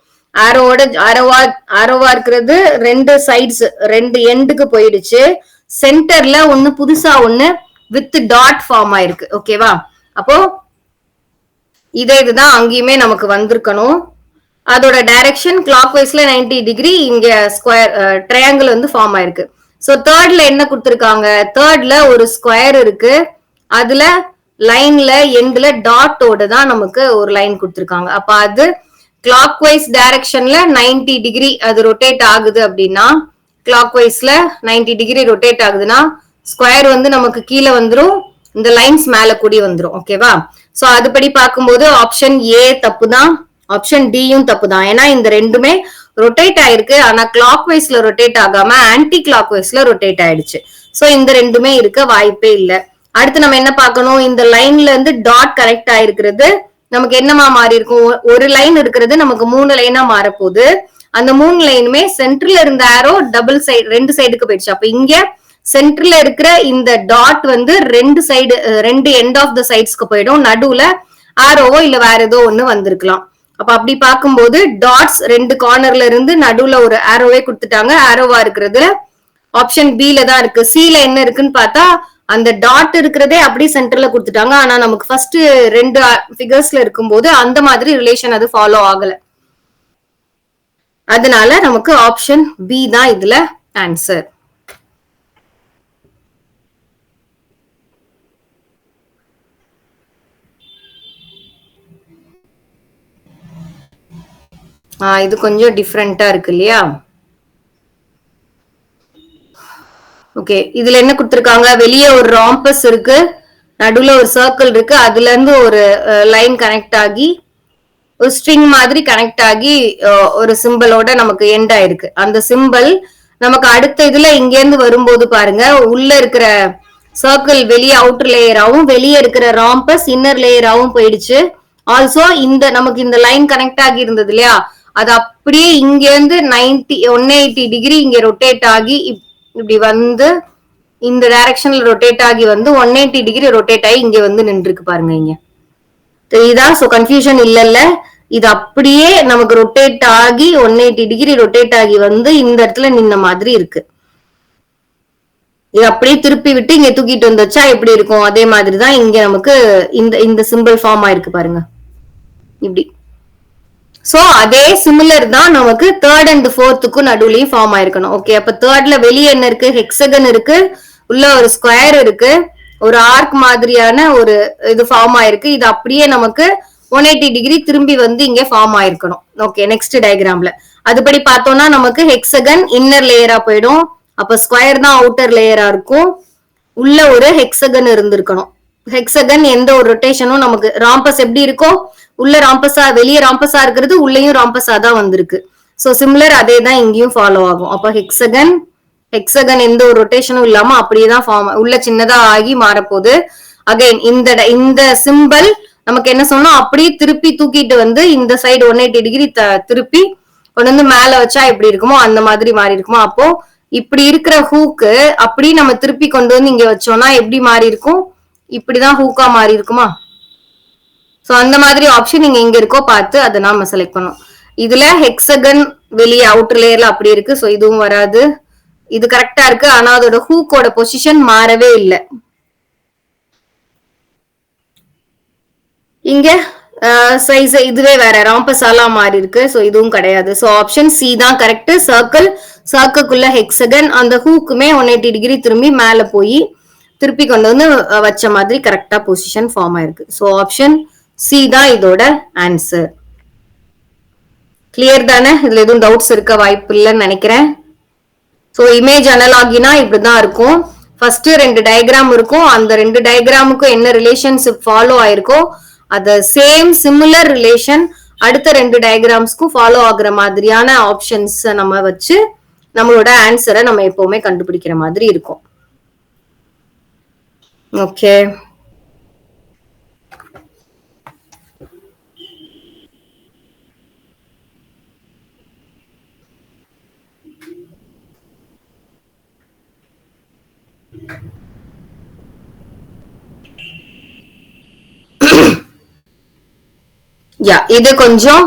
ஆரோவா இருக்கிறது 2 சைட்ஸ் 2 எண்டுக்கு போயிடுச்சு. சென்டர்ல ஒண்ணு புதுசா ஒண்ணு வித் டாட் ஃபார்ம் ஆயிருக்கு. ஓகேவா? அப்போ இதுதான் அங்கேயுமே நமக்கு வந்திருக்கணும். அதோட டைரக்ஷன் கிளாக் வைஸ்ல 90 டிகிரி. இங்க ஸ்கொயர் ட்ரையாங்கிள் வந்து ஃபார்ம் ஆயிருக்கு. சோ தேர்ட்ல என்ன கொடுத்திருக்காங்க, தேர்ட்ல ஒரு ஸ்கொயர் இருக்கு. அதுல லைன்ல எண்ட்ல டாட்டோட தான் நமக்கு ஒரு லைன் கொடுத்திருக்காங்க. அப்ப அது கிளாக் வைஸ் டைரக்ஷன்ல 90 டிகிரி அது ரொட்டேட் ஆகுது அப்படின்னா, கிளாக் வைஸ்ல 90 டிகிரி ரொட்டேட் ஆகுதுன்னா ஸ்கொயர் வந்து நமக்கு கீழே வந்துரும், இந்த லைன்ஸ் மேல கூடி வந்துரும். ஓகேவா? சோ அதுபடி பார்க்கும்போது ஆப்ஷன் ஏ தப்பு தான், ஆப்ஷன் டியும் தப்பு தான். ஏன்னா இந்த ரெண்டுமே ரொட்டேட் ஆயிருக்கு, ஆனா கிளாக் வைஸ்ல ரொட்டேட் ஆகாம ஆன்டி கிளாக் வைஸ்ல ரொட்டேட் ஆயிடுச்சு. சோ இந்த ரெண்டுமே இருக்க வாய்ப்பே இல்ல. அடுத்து நம்ம என்ன பார்க்கணும், இந்த லைன்ல இருந்து டாட் கனெக்ட் ஆயிருக்கிறது நமக்கு என்னமா மாறி இருக்கும், ஒரு லைன் இருக்கிறது நமக்கு 3 லைனா மாறப்போகுது. அந்த 3 லைனுமே சென்டர்ல இருந்த ஆரோ டபுள் சைடு 2 சைடுக்கு போயிடுச்சு. அப்ப இங்க சென்டர்ல இருக்கிற இந்த டாட் வந்து 2 சைடு 2 எண்ட் ஆஃப் த சைட்ஸ்க்கு போயிடும். நடுவுல ஆரோவோ இல்ல வேற ஏதோ ஒண்ணு வந்திருக்கலாம். அப்ப அப்படி பார்க்கும்போது டாட்ஸ் 2 கார்னர்ல இருந்து நடுவுல ஒரு ஆரோவே கொடுத்துட்டாங்க. ஆரோவா இருக்கிறது ஆப்ஷன் பில தான் இருக்கு. சில என்ன இருக்குன்னு பார்த்தா அந்த டாட் இருக்கிறதே அப்படி சென்டர்ல கொடுத்துட்டாங்க. ஆனா நமக்கு ஃபர்ஸ்ட் 2 ஃபிகர்ஸ்ல இருக்கும்போது அந்த மாதிரி ரிலேஷன் அது ஃபாலோ ஆகல. அதனால நமக்கு ஆப்ஷன் பி தான் இதுல ஆன்சர். இது கொஞ்சம் டிஃப்ரெண்டா இருக்கு இல்லையா? ஓகே, இதுல என்ன கொடுத்திருக்காங்க, வெளியே ஒரு ராம்பஸ் இருக்கு, நடுவுல ஒரு சர்க்கிள் இருக்கு, அதுல இருந்து ஒரு லைன் கனெக்ட் ஆகி ஒரு ஸ்ட்ரிங் மாதிரி கனெக்ட் ஆகி ஒரு சிம்பிளோட நமக்கு எண்ட் ஆயிருக்கு. அந்த சிம்பிள் நமக்கு அடுத்த இதுல இங்க இருந்து வரும்போது பாருங்க, உள்ள இருக்கிற சர்க்கிள் வெளியே அவுட்டர் லேயராவும் வெளியே இருக்கிற ராம்பஸ் இன்னர் லேயராவும் போயிடுச்சு. ஆல்சோ இந்த நமக்கு இந்த லைன் கனெக்ட் ஆகி இருந்தது இல்லையா, அது அப்படியே இங்க இருந்து 180 டிகிரி இங்க ரொட்டேட் ஆகி இப்படி வந்து இந்த டைரக்ஷன்ல ரொட்டேட் ஆகி வந்து 180 டிகிரி ரொட்டேட் ஆகி இங்க வந்து நின்றுருக்கு பாருங்க. இங்க இதான். சோ கன்ஃபியூஷன் இல்ல, இது அப்படியே நமக்கு ரொட்டேட் ஆகி 180 டிகிரி ரொட்டேட் ஆகி வந்து இந்த இடத்துல நின்ன மாதிரி இருக்கு. இது அப்படியே திருப்பி விட்டு இங்க தூக்கிட்டு வந்துச்சா எப்படி இருக்கும், அதே மாதிரிதான் இங்க நமக்கு இந்த இந்த சிம்பிள் ஃபார்ம் ஆயிருக்கு பாருங்க இப்படி. சோ அதே சிமிலர் தான் நமக்கு தேர்ட் அண்ட் ஃபோர்த்துக்கும் நடுவுலயும் ஃபார்ம் ஆயிருக்கணும். ஓகே, அப்ப தேர்ட்ல வெளியே என்ன இருக்கு, ஹெக்ஸகன் இருக்கு, உள்ள ஒரு ஸ்கொயர் இருக்கு, ஒரு ஆர்க் மாதிரியான ஒரு இது ஃபார்ம் ஆயிருக்கு. இது அப்படியே நமக்கு 180 டிகிரி திரும்பி வந்து இங்க ஃபார்ம் ஆயிருக்கணும். ஓகே, நெக்ஸ்ட் டயக்ராம்ல அதுபடி பார்த்தோம்னா நமக்கு ஹெக்ஸகன் இன்னர் லேயரா போயிடும், அப்ப ஸ்கொயர் தான் அவுட்டர் லேயரா இருக்கும், உள்ள ஒரு ஹெக்ஸகன் இருந்திருக்கணும். ஹெக்ஸகன் எந்த ஒரு ரொட்டேஷனும் நமக்கு ராம்பஸ் எப்படி இருக்கும், உள்ள ராம்பஸா வெளியே ராம்பஸா இருக்கிறது உள்ளேயும் ராம்பஸா தான் வந்திருக்கு. சோ சிமிலர் அதே தான் இங்கேயும் ஃபாலோ ஆகும். அப்ப ஹெக்ஸகன் ஹெக்ஸகன் எந்த ஒரு ரொட்டேஷனும் இல்லாம அப்படியேதான் ஃபார்ம் உள்ள சின்னதா ஆகி மாறப்போகுது. அகைன் இந்த சிம்பிள் நமக்கு என்ன சொன்னோம், அப்படியே திருப்பி தூக்கிட்டு வந்து இந்த சைடு 180 டிகிரி திருப்பி கொண்டு வந்து மேல வச்சா எப்படி இருக்குமோ அந்த மாதிரி மாறி இருக்குமோ. அப்போ இப்படி இருக்கிற ஹூக்கு அப்படி நம்ம திருப்பி கொண்டு வந்து இங்க வச்சோம்னா எப்படி மாறி இருக்கும், இப்படிதான் ஹூக்கா மாறி இருக்குமா. சோ அந்த மாதிரி ஆப்ஷன் நீங்க எங்க இருக்கோ பார்த்து அதை நாம செலக்ட் பண்ணோம். இதுல ஹெக்ஸகன் வெளியே அவுட்டர் லேயர்ல அப்படி இருக்கு, சோ இதுவும் வராது. இது கரெக்டா இருக்கு, ஆனா அதோட ஹூக்கோட பொசிஷன் மாறவே இல்லை. இங்க சைஸ் இதுவே வேற ராம்பஸாலா மாறி இருக்கு, சோ இதுவும் கிடையாது. சோ ஆப்ஷன் சி தான் கரெக்ட். சர்க்கிள்குள்ள ஹெக்ஸகன் அந்த ஹூக்குமே 180 டிகிரி திரும்பி மேல போய் திருப்பி கொண்டு வந்து வச்ச மாதிரி கரெக்டா பொசிஷன் ஃபார்ம் ஆயிருக்கு. சோ ஆப்ஷன் சி தான் இதோட ஆன்சர். கிளியர் தானே, இதுல எதுவும் டவுட்ஸ் இருக்க வாய்ப்பு இல்லைன்னு நினைக்கிறேன். சோ இமேஜ் அனலாகினா இப்படிதான் இருக்கும். ஃபர்ஸ்ட் 2 டயக்ராம் இருக்கும், அந்த 2 டயக்ராமுக்கும் என்ன ரிலேஷன்ஷிப் ஃபாலோ ஆயிருக்கோ அது சேம் சிமிலர் ரிலேஷன் அடுத்த 2 டயக்ராம்ஸ்க்கும் ஃபாலோ ஆகுற மாதிரியான ஆப்ஷன்ஸ் நம்ம வச்சு நம்மளோட ஆன்சரை நம்ம எப்பவுமே கண்டுபிடிக்கிற மாதிரி இருக்கும். ஓகே, இது கொஞ்சம்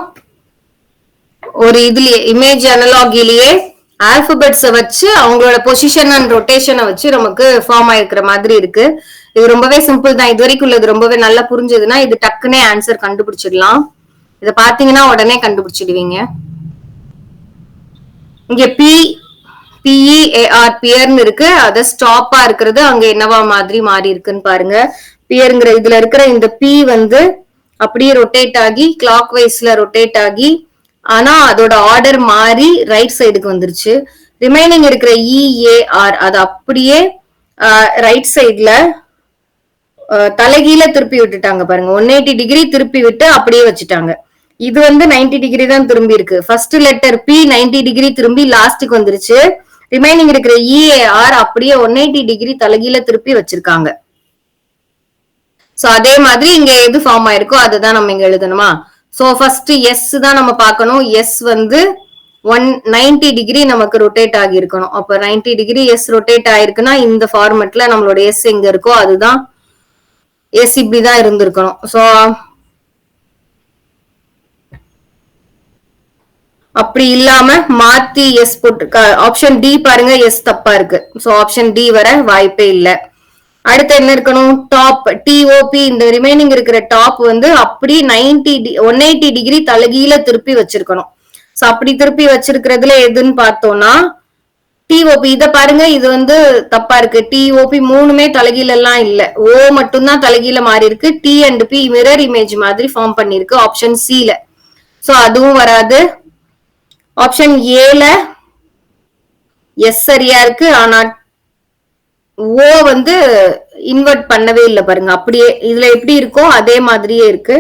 ஒரு இதுலயே இமேஜ் அனலாகிலேயே ஆல்பபெட்ஸை வச்சு அவங்களோட பொசிஷன் அண்ட் ரொட்டேஷனை வச்சு நமக்கு ஃபார்ம் ஆயிருக்கிற மாதிரி இருக்கு. இது ரொம்பவே சிம்பிள் தான். இது வரைக்கும் உள்ளது ரொம்பவே நல்லா புரிஞ்சதுன்னா இது டக்குனே ஆன்சர் கண்டுபிடிச்சிடலாம். இதை பாத்தீங்கன்னா உடனே கண்டுபிடிச்சிடுவீங்க. இங்க பிஇஏஆர் பியர்னு இருக்கு, அத ஸ்டாப்பா இருக்கிறது அங்க என்னவா மாதிரி மாறி இருக்குன்னு பாருங்க. பியர்ங்கிற இதுல இருக்கிற இந்த பி வந்து அப்படியே ரொட்டேட் ஆகி கிளாக் வைஸ்ல ரொட்டேட் ஆகி, ஆனா அதோட ஆர்டர் மாறி ரைட் சைடுக்கு வந்துருச்சு. ரிமைனிங் இருக்கிற இஏஆர் அது அப்படியே ரைட் சைட்ல தலைகீழ திருப்பி விட்டுட்டாங்க பாருங்க. 180 டிகிரி திருப்பி விட்டு அப்படியே வச்சுட்டாங்க. இது வந்து 90 டிகிரி தான் திரும்பி இருக்கு. ஃபர்ஸ்ட் லெட்டர் பி 90 டிகிரி திரும்பி லாஸ்ட்டுக்கு வந்துருச்சு. ரிமைனிங் இருக்கிற இஏஆர் அப்படியே 180 டிகிரி தலைகீழ திருப்பி வச்சிருக்காங்க. சோ அதே மாதிரி இங்க எது ஃபார்ம் ஆயிருக்கோ அதுதான் நம்ம இங்க எழுதணுமா. சோ ஃபர்ஸ்ட் எஸ் தான் நம்ம பார்க்கணும். எஸ் வந்து 190 டிகிரி நமக்கு ரொட்டேட் ஆகி இருக்கணும். அப்ப 90 டிகிரி எஸ் ரொட்டேட் ஆயிருக்குன்னா இந்த ஃபார்மெட்ல நம்மளோட எஸ் எங்க இருக்கோ அதுதான் எஸ், இப்படிதான் இருந்திருக்கணும். சோ அப்படி இல்லாம மாத்தி எஸ் போட்டு ஆப்ஷன் டி பாருங்க, எஸ் தப்பா இருக்கு. சோ ஆப்ஷன் டி வர வாய்ப்பே இல்லை. அடுத்து என்ன இருக்கணும், டாப் டிஓபி இந்த ரிமைனிங் இருக்கிற டாப் வந்து அப்படி 180 டிகிரி தலைகீழ திருப்பி வச்சிருக்கணும். சோ அப்படி திருப்பி வச்சிருக்கிறதுல எதுன்னு பார்த்தோம்னா டிஓபி. இத பாருங்க, இது வந்து தப்பா இருக்கு. டிஓபி மூணுமே தலைகீழ எல்லாம் இல்ல, ஓ மட்டும்தான் தலைகீழ மாறி இருக்கு. D and B mirror image மாதிரி ஃபார்ம் பண்ணிருக்கு ஆப்ஷன் சில. சோ அதுவும் வராது. ஆப்ஷன் ஏல எஸ் சரியா இருக்கு, ஆனா ஓ வந்து இன்வெர்ட் பண்ணவே இல்லை பாருங்க. அப்படியே இதுல எப்படி இருக்கோ அதே மாதிரியே இருக்கு.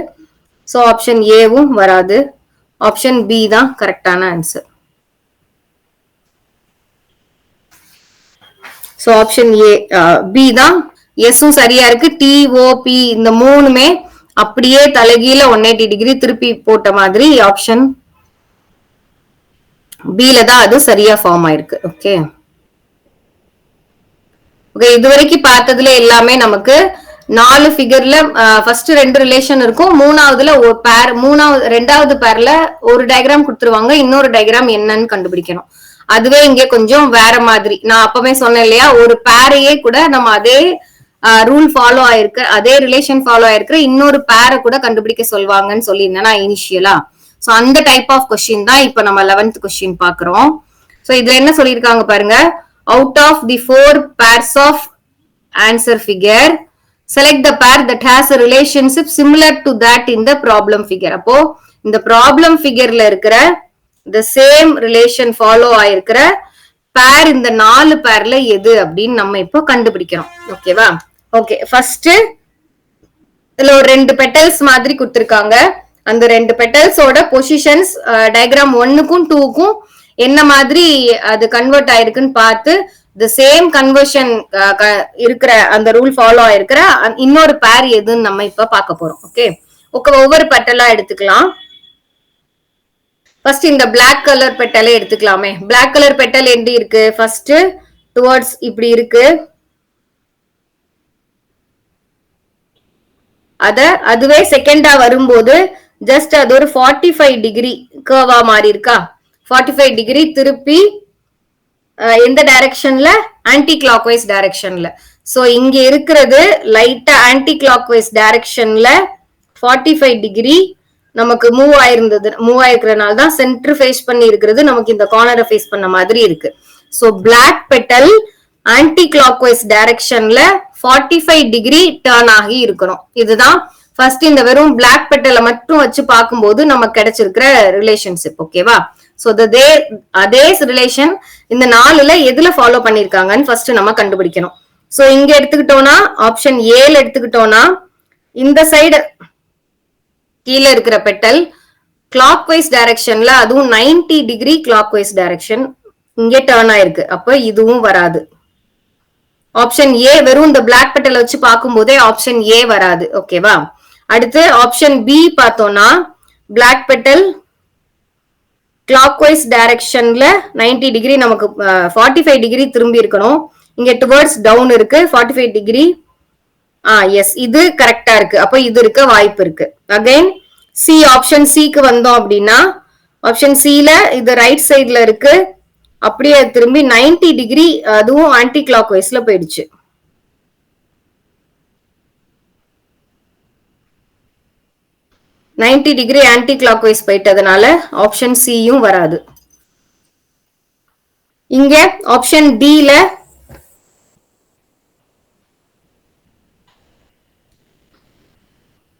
சோ ஆப்ஷன் ஏவும் வராது. ஆப்ஷன் பி தான் கரெக்டான answer. So option A B தான். எஸ்ஸும் சரியா இருக்கு. டிஓபி இந்த மூணுமே அப்படியே தலைகீழ 180 டிகிரி திருப்பி போட்ட மாதிரி ஆப்ஷன் பில தான் அது சரியா ஃபார்ம் ஆயிருக்கு. ஓகே ஓகே, இது வரைக்கும் பார்த்ததுல எல்லாமே நமக்கு 4 ஃபிகர்ல ஃபர்ஸ்ட் 2 ரிலேஷன் இருக்கும். மூணாவதுல ஒரு பேர், ரெண்டாவது பேர்ல ஒரு டயக்ராம் கொடுத்துருவாங்க, இன்னொரு டயக்ராம் என்னன்னு கண்டுபிடிக்கணும். அதுவே இங்க கொஞ்சம் வேற மாதிரி. நான் அப்பவே சொன்னேன் இல்லையா, ஒரு பேரையே கூட நம்ம அதே ரூல் ஃபாலோ ஆயிருக்கு, அதே ரிலேஷன் ஃபாலோ ஆயிருக்கு, இன்னொரு பேரை கூட கண்டுபிடிக்க சொல்வாங்கன்னு சொல்லியிருந்தேன் நான் இனிஷியலா. சோ அந்த டைப் ஆஃப் கொஸ்டின் தான் இப்ப நம்ம 11th கொஸ்டின் பாக்குறோம். சோ இதுல என்ன சொல்லியிருக்காங்க பாருங்க, out of the 4 pairs of answer figure select the pair that has a relationship similar to that in the problem figure. அப்போ இந்த ப்ராப்ளம் ஃபிகர்ல இருக்கிற the same relation ஃபாலோ ஆயிருக்கிற பேர் இந்த 4 பேர்ல எது அப்படின்னு நம்ம இப்போ கண்டுபிடிக்கிறோம். ஓகேவா? ஓகே, ஃபர்ஸ்ட் இதுல ஒரு 2 பெட்டல்ஸ் மாதிரி கொடுத்திருக்காங்க. அந்த 2 பெட்டல்ஸோட பொசிஷன்ஸ் டயக்ராம் 1க்கும் 2க்கும் என்ன மாதிரி அது கன்வெர்ட் ஆயிருக்குன்னு பார்த்து the same conversion இருக்கிற அந்த ரூல் ஃபாலோ ஆயிருக்கிற இன்னொரு பேர் எதுன்னு நம்ம இப்ப பார்க்க போறோம். ஓகே, ஒவ்வொரு பெட்டலா எடுத்துக்கலாம். ஃபர்ஸ்ட் இந்த பிளாக் கலர் பெட்டலை எடுத்துக்கலாமே. பிளாக் கலர் பெட்டல் எப்படி இருக்கு? ஃபர்ஸ்ட் டுவர்ட்ஸ் இப்படி இருக்கு. அதுவே செகண்டா வரும்போது ஜஸ்ட் அது ஒரு 45 டிகிரி கர்வா மாறி இருக்கா. 45 டிகிரி திருப்பி எந்த டைரக்ஷன்ல? ஆன்டி கிளாக் வைஸ் டைரக்ஷன்ல. சோ இங்க இருக்கிறது லைட்டா ஆன்டி கிளாக் வைஸ் டைரக்ஷன்ல 45 டிகிரி நமக்கு மூவ் ஆயிருக்கிறதுனால தான் சென்டர் ஃபேஸ் பண்ணி இருக்கிறது நமக்கு இந்த கார்னரை ஃபேஸ் பண்ண மாதிரி இருக்கு. So black petal anti clock wise டைரக்ஷன்ல 45 டிகிரி டர்ன் ஆகி இருக்கணும். இதுதான் ஃபர்ஸ்ட் இந்த வெறும் பிளாக் பெட்டலை மட்டும் வச்சு பார்க்கும்போது நமக்கு கிடைச்சிருக்கிற ரிலேஷன்ஷிப். ஓகேவா? சோ அதே ரிலேஷன் இந்த 4ல எதுல ஃபாலோ பண்ணிருக்காங்கன்னு ஃபர்ஸ்ட் நம்ம கண்டுபிடிக்கணும். சோ இங்க எடுத்துக்கிட்டோம்னா ஆப்ஷன் ஏல எடுத்துக்கிட்டோம்னா இந்த சைடு கீழே இருக்கிற பெட்டல் கிளாக் வைஸ் டைரக்ஷன்ல, அதுவும் 90 டிகிரி கிளாக் வைஸ் டைரக்ஷன் இங்கே டர்ன் ஆயிருக்கு. அப்ப இதுவும் வராது. ஆப்ஷன் ஏ வெறும் இந்த பிளாக் பெட்டல் வச்சு பார்க்கும் போதே ஆப்ஷன் ஏ வராது. ஓகேவா? அடுத்து ஆப்ஷன் பி பார்த்தோம்னா பிளாக் பெட்டல் கிளாக் வைஸ் டைரக்ஷன்ல 90 டிகிரி நமக்கு 45 டிகிரி திரும்பி இருக்கணும். இங்க டுவர்ட்ஸ் டவுன் இருக்கு 45 டிகிரி. எஸ், இது கரெக்டா இருக்கு. அப்ப இது இருக்க வாய்ப்பு இருக்கு. அகைன் சி, ஆப்ஷன் சிக்கு வந்தோம் அப்படின்னா ஆப்ஷன் சில இது ரைட் சைட்ல இருக்கு, அப்படியே திரும்பி 90 டிகிரி அதுவும் ஆன்டி கிளாக் வைஸ்ல போயிடுச்சு. டிகிரி ஆன்டி கிளாக் வைஸ் போயிட்டதுனால ஆப்ஷன் சியும் வராது. இங்க ஆப்ஷன் டில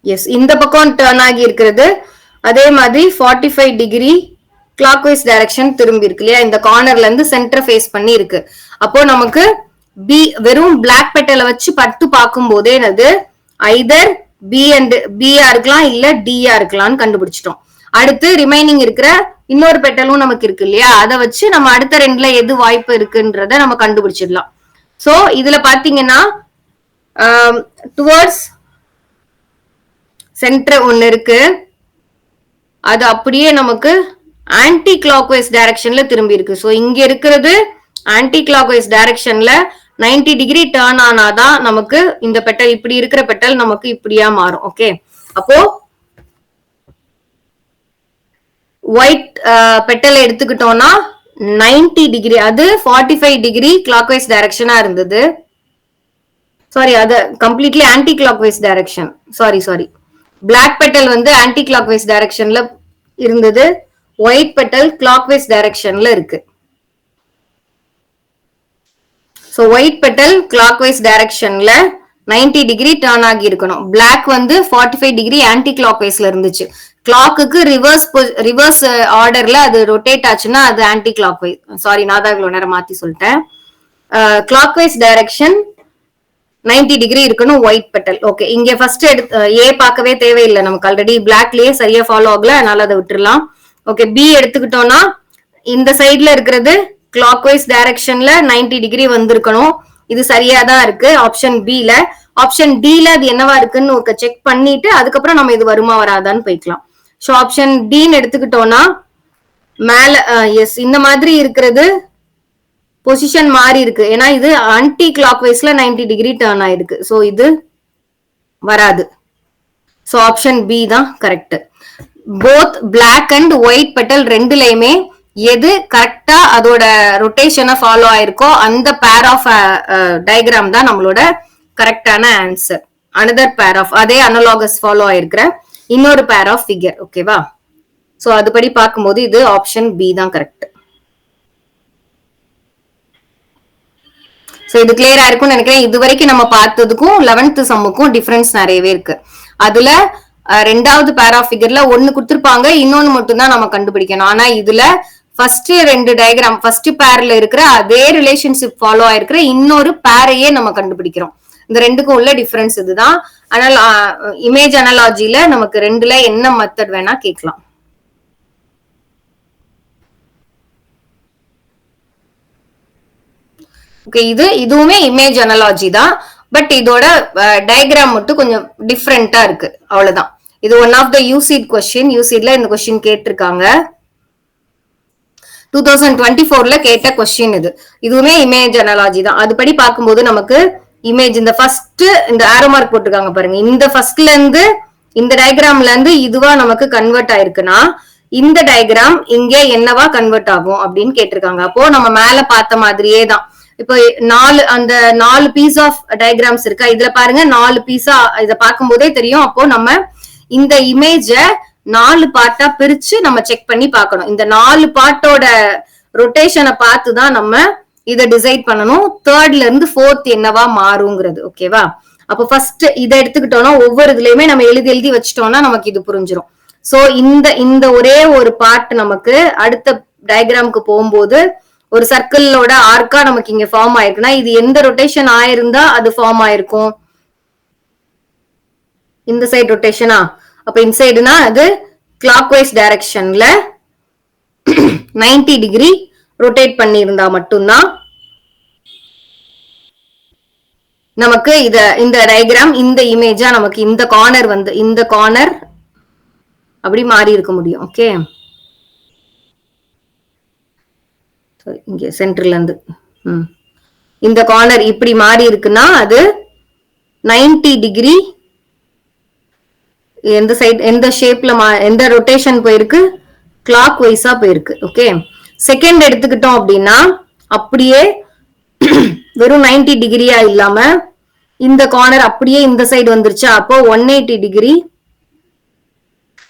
எஸ், இந்த பக்கம் டர்ன் ஆகி இருக்கிறது அதே மாதிரி 45 டிகிரி கிளாக் வைஸ் டைரக்ஷன் திரும்பி இருக்கு இல்லையா, இந்த கார்னர்ல இருந்து சென்டர் ஃபேஸ் பண்ணி இருக்கு. அப்போ நமக்கு பி வெறும் பிளாக் பெட்டலை வச்சு பட்டு பார்க்கும் போதே அது ஐதர் பி அண்ட் பியா இருக்கலாம் இல்ல டியா இருக்கலாம்னு கண்டுபிடிச்சிட்டோம். அடுத்து ரிமைனிங் இருக்கிற இன்னொரு பெட்டலும் நமக்கு இருக்கு இல்லையா, அதை வச்சு நம்ம அடுத்த 2ல எது வாய்ப்பு இருக்குன்றத நம்ம கண்டுபிடிச்சிடலாம். சோ இதுல பாத்தீங்கன்னா டுவர்ட்ஸ் சென்டர் ஒன்னு இருக்கு, அது அப்படியே நமக்கு ஆன்டி கிளாக் வைஸ் டைரக்ஷன்ல திரும்பி இருக்கு. சோ இங்க இருக்கிறது ஆன்டி கிளாக் வைஸ் டைரக்ஷன்ல 90 டிகிரி டர்ன் ஆனாதான் நமக்கு இந்த பெட்டல், இப்படி இருக்கிற பெட்டல் நமக்கு இப்படியா மாறும். ஓகே, அப்போ ஒயிட் பெட்டல் எடுத்துக்கிட்டோம்னா 90 டிகிரி, அது 45 டிகிரி கிளாக் வைஸ் டைரக்ஷனா இருந்தது. சாரி, அது கம்ப்ளீட்லி ஆன்டி கிளாக் வைஸ் டைரக்ஷன். சாரி, பிளாக் பெட்டல் வந்து ஆன்டி கிளாக் வைஸ் டைரக்ஷன்ல இருந்தது, ஒயிட் பெட்டல் கிளாக் வைஸ் டைரக்ஷன்ல இருக்கு. So white petal clockwise டைரக்ஷன்ல 90 டிகிரி டர்ன் ஆகி இருக்கணும். பிளாக் வந்து 45 டிகிரி ஆன்டி கிளாக் வைஸ்ல இருந்துச்சு. கிளாக்கு ரிவர்ஸ் ஆர்டர்ல அது ரொட்டேட் ஆச்சுன்னா அது ஆன்டி கிளாக் வைஸ். சாரி, நான் தான் இவ்வளவு நேரம் மாத்தி சொல்லிட்டேன். கிளாக் வைஸ் டைரக்ஷன் 90 டிகிரி இருக்கணும் ஒயிட் பெட்டல். ஓகே, இங்க ஃபர்ஸ்ட் ஏ பார்க்கவே தேவையில்லை, நமக்கு ஆல்ரெடி பிளாக்லயே சரியா ஃபாலோ ஆகல, அதனால அதை விட்டுறலாம். ஓகே, பி எடுத்துக்கிட்டோம்னா இந்த சைட்ல இருக்கிறது கிளாக் வைஸ் டைரக்ஷன்ல 90 டிகிரி வந்திருக்கணும், இது சரியா தான் இருக்கு. ஆப்ஷன் பில, ஆப்ஷன் டில அது என்னவா இருக்குன்னு செக் பண்ணிட்டு அதுக்கப்புறம் நம்ம இது வருமா வராதான்னு போய்க்கலாம். ஸோ ஆப்ஷன் டின்னு எடுத்துக்கிட்டோம்னா மேல எஸ், இந்த மாதிரி இருக்கிறது பொசிஷன் மாறி இருக்கு, ஏன்னா இது ஆன்டி கிளாக் வைஸ்ல 90 டிகிரி டர்ன் ஆயிருக்கு. ஸோ இது வராது. ஸோ ஆப்ஷன் பி தான் correct. Both black and white petal ரெண்டுலயுமே எது கரெக்டா அதோட ரொட்டேஷனை ஃபாலோ ஆயிருக்கோ அந்த பேர் ஆஃப் டயக்ராம் தான் நம்மளோட கரெக்டான ஆன்சர். அனதர் பேர் ஆஃப் அதே அனலாகஸ் ஃபாலோ ஆயிருக்கிற இன்னொரு பேர் ஆஃப் ஃபிகர். ஓகேவா? சோ அதுபடி பார்க்கும்போது இது ஆப்ஷன் பி தான் கரெக்ட். சோ இது கிளியரா இருக்கும்னு நினைக்கிறேன். இது வரைக்கும் நம்ம பார்த்ததுக்கும் 11th சம்முக்கும் டிஃபரன்ஸ் நிறையவே இருக்கு. அதுல ரெண்டாவது பேர் ஆஃப் ஃபிகர்ல ஒன்னு கொடுத்திருப்பாங்க, இன்னொன்னு மட்டும் தான் நம்ம கண்டுபிடிக்கணும். ஆனா இதுல ஃபர்ஸ்ட் ரெண்டு டயக்ராம் ஃபர்ஸ்ட் பேர்ல இருக்கிற அதே ரிலேஷன்ஷிப் ஃபாலோ ஆயிருக்கிற இன்னொரு பேரையே நம்ம கண்டுபிடிக்கிறோம். இந்த ரெண்டுக்கும் உள்ள டிஃபரன்ஸ் இதுதான். ஆனால் இமேஜ் அனாலஜில நமக்கு ரெண்டுல என்ன மெத்தட் வேணா கேட்கலாம். ஓகே, இதுவுமே இமேஜ் அனாலஜி தான். பட் இதோட டயக்ராம் மட்டும் கொஞ்சம் டிஃப்ரெண்டா இருக்கு, அவ்வளவுதான். இது ஒன் ஆஃப் த யூசிட் கொஸ்டின். யூசிட்ல இந்த கொஸ்டின் கேட்டிருக்காங்க. 2024ல கேட்ட கொஸ்டின் இது. இதுவுமே இமேஜ் அனாலஜி தான். அதுபடி பார்க்கும்போது நமக்கு இமேஜ் இந்த ஃபர்ஸ்ட் இந்த ஆரோ மார்க் போட்டிருக்காங்க பாருங்க, இந்த ஃபர்ஸ்ட்ல இருந்து இந்த டயக்ராம்ல இருந்து இதுவா நமக்கு கன்வெர்ட் ஆயிருக்குன்னா இந்த டயக்ராம் இங்க என்னவா கன்வெர்ட் ஆகும் அப்படின்னு கேட்டிருக்காங்க. அப்போ நம்ம மேல பார்த்த மாதிரியே தான். இப்போ அந்த 4 பீஸ் ஆஃப் டயக்ராம்ஸ் இருக்கா, இதுல பாருங்க 4 பீஸா இத பார்க்கும் போதே தெரியும். அப்போ நம்ம இந்த இமேஜ 4 பார்ட்டா பிரிச்சு நம்ம செக் பண்ணி பார்க்கணும். இந்த 4 பார்ட்டோட ரொட்டேஷனை பார்த்து தான் நம்ம இதை டிசைட் பண்ணணும். தேர்ட்ல இருந்து ஃபோர்த் என்னவா மாறுங்கிறது. ஓகேவா? அப்போ ஃபர்ஸ்ட் இதை எடுத்துக்கிட்டோம்னா ஒவ்வொரு இதுலயுமே நம்ம எழுதி வச்சுட்டோம்னா நமக்கு இது புரிஞ்சிடும். சோ இந்த ஒரே ஒரு பார்ட் நமக்கு அடுத்த டயக்ராமுக்கு போகும்போது ஒரு சர்க்கிளோட ஆர்க்கா நமக்கு இங்க ஃபார்ம் ஆயிருக்குன்னா இது எந்த ரொட்டேஷன் ஆயிருந்தா அது ஃபார்ம் ஆயிருக்கும்? இந்த சைடு ரொட்டேஷனா? அப்ப இந்த சைடுனா அது கிளாக் வைஸ் டைரக்ஷன்ல 90 டிகிரி ரொட்டேட் பண்ணி இருந்தா மட்டும்தான் நமக்கு இந்த டயக்ராம் இந்த இமேஜா நமக்கு இந்த கார்னர் இந்த கார்னர் அப்படி மாறி இருக்க முடியும். ஓகே, இங்க சென்டர்ல இருந்து இந்த கார்னர் இப்படி மாறி இருக்குன்னா அது 90 டிகிரி எந்த சைடு எந்த ஷேப்ல எந்த ரொட்டேஷன் போயிருக்கு? கிளாக் வைஸா போயிருக்கு. ஓகே, செகண்ட் எடுத்துக்கிட்டோம் அப்படின்னா அப்படியே வெறும் 90 டிகிரியா இல்லாம இந்த கார்னர் அப்படியே இந்த சைடு வந்துருச்சா, அப்போ 180 டிகிரி.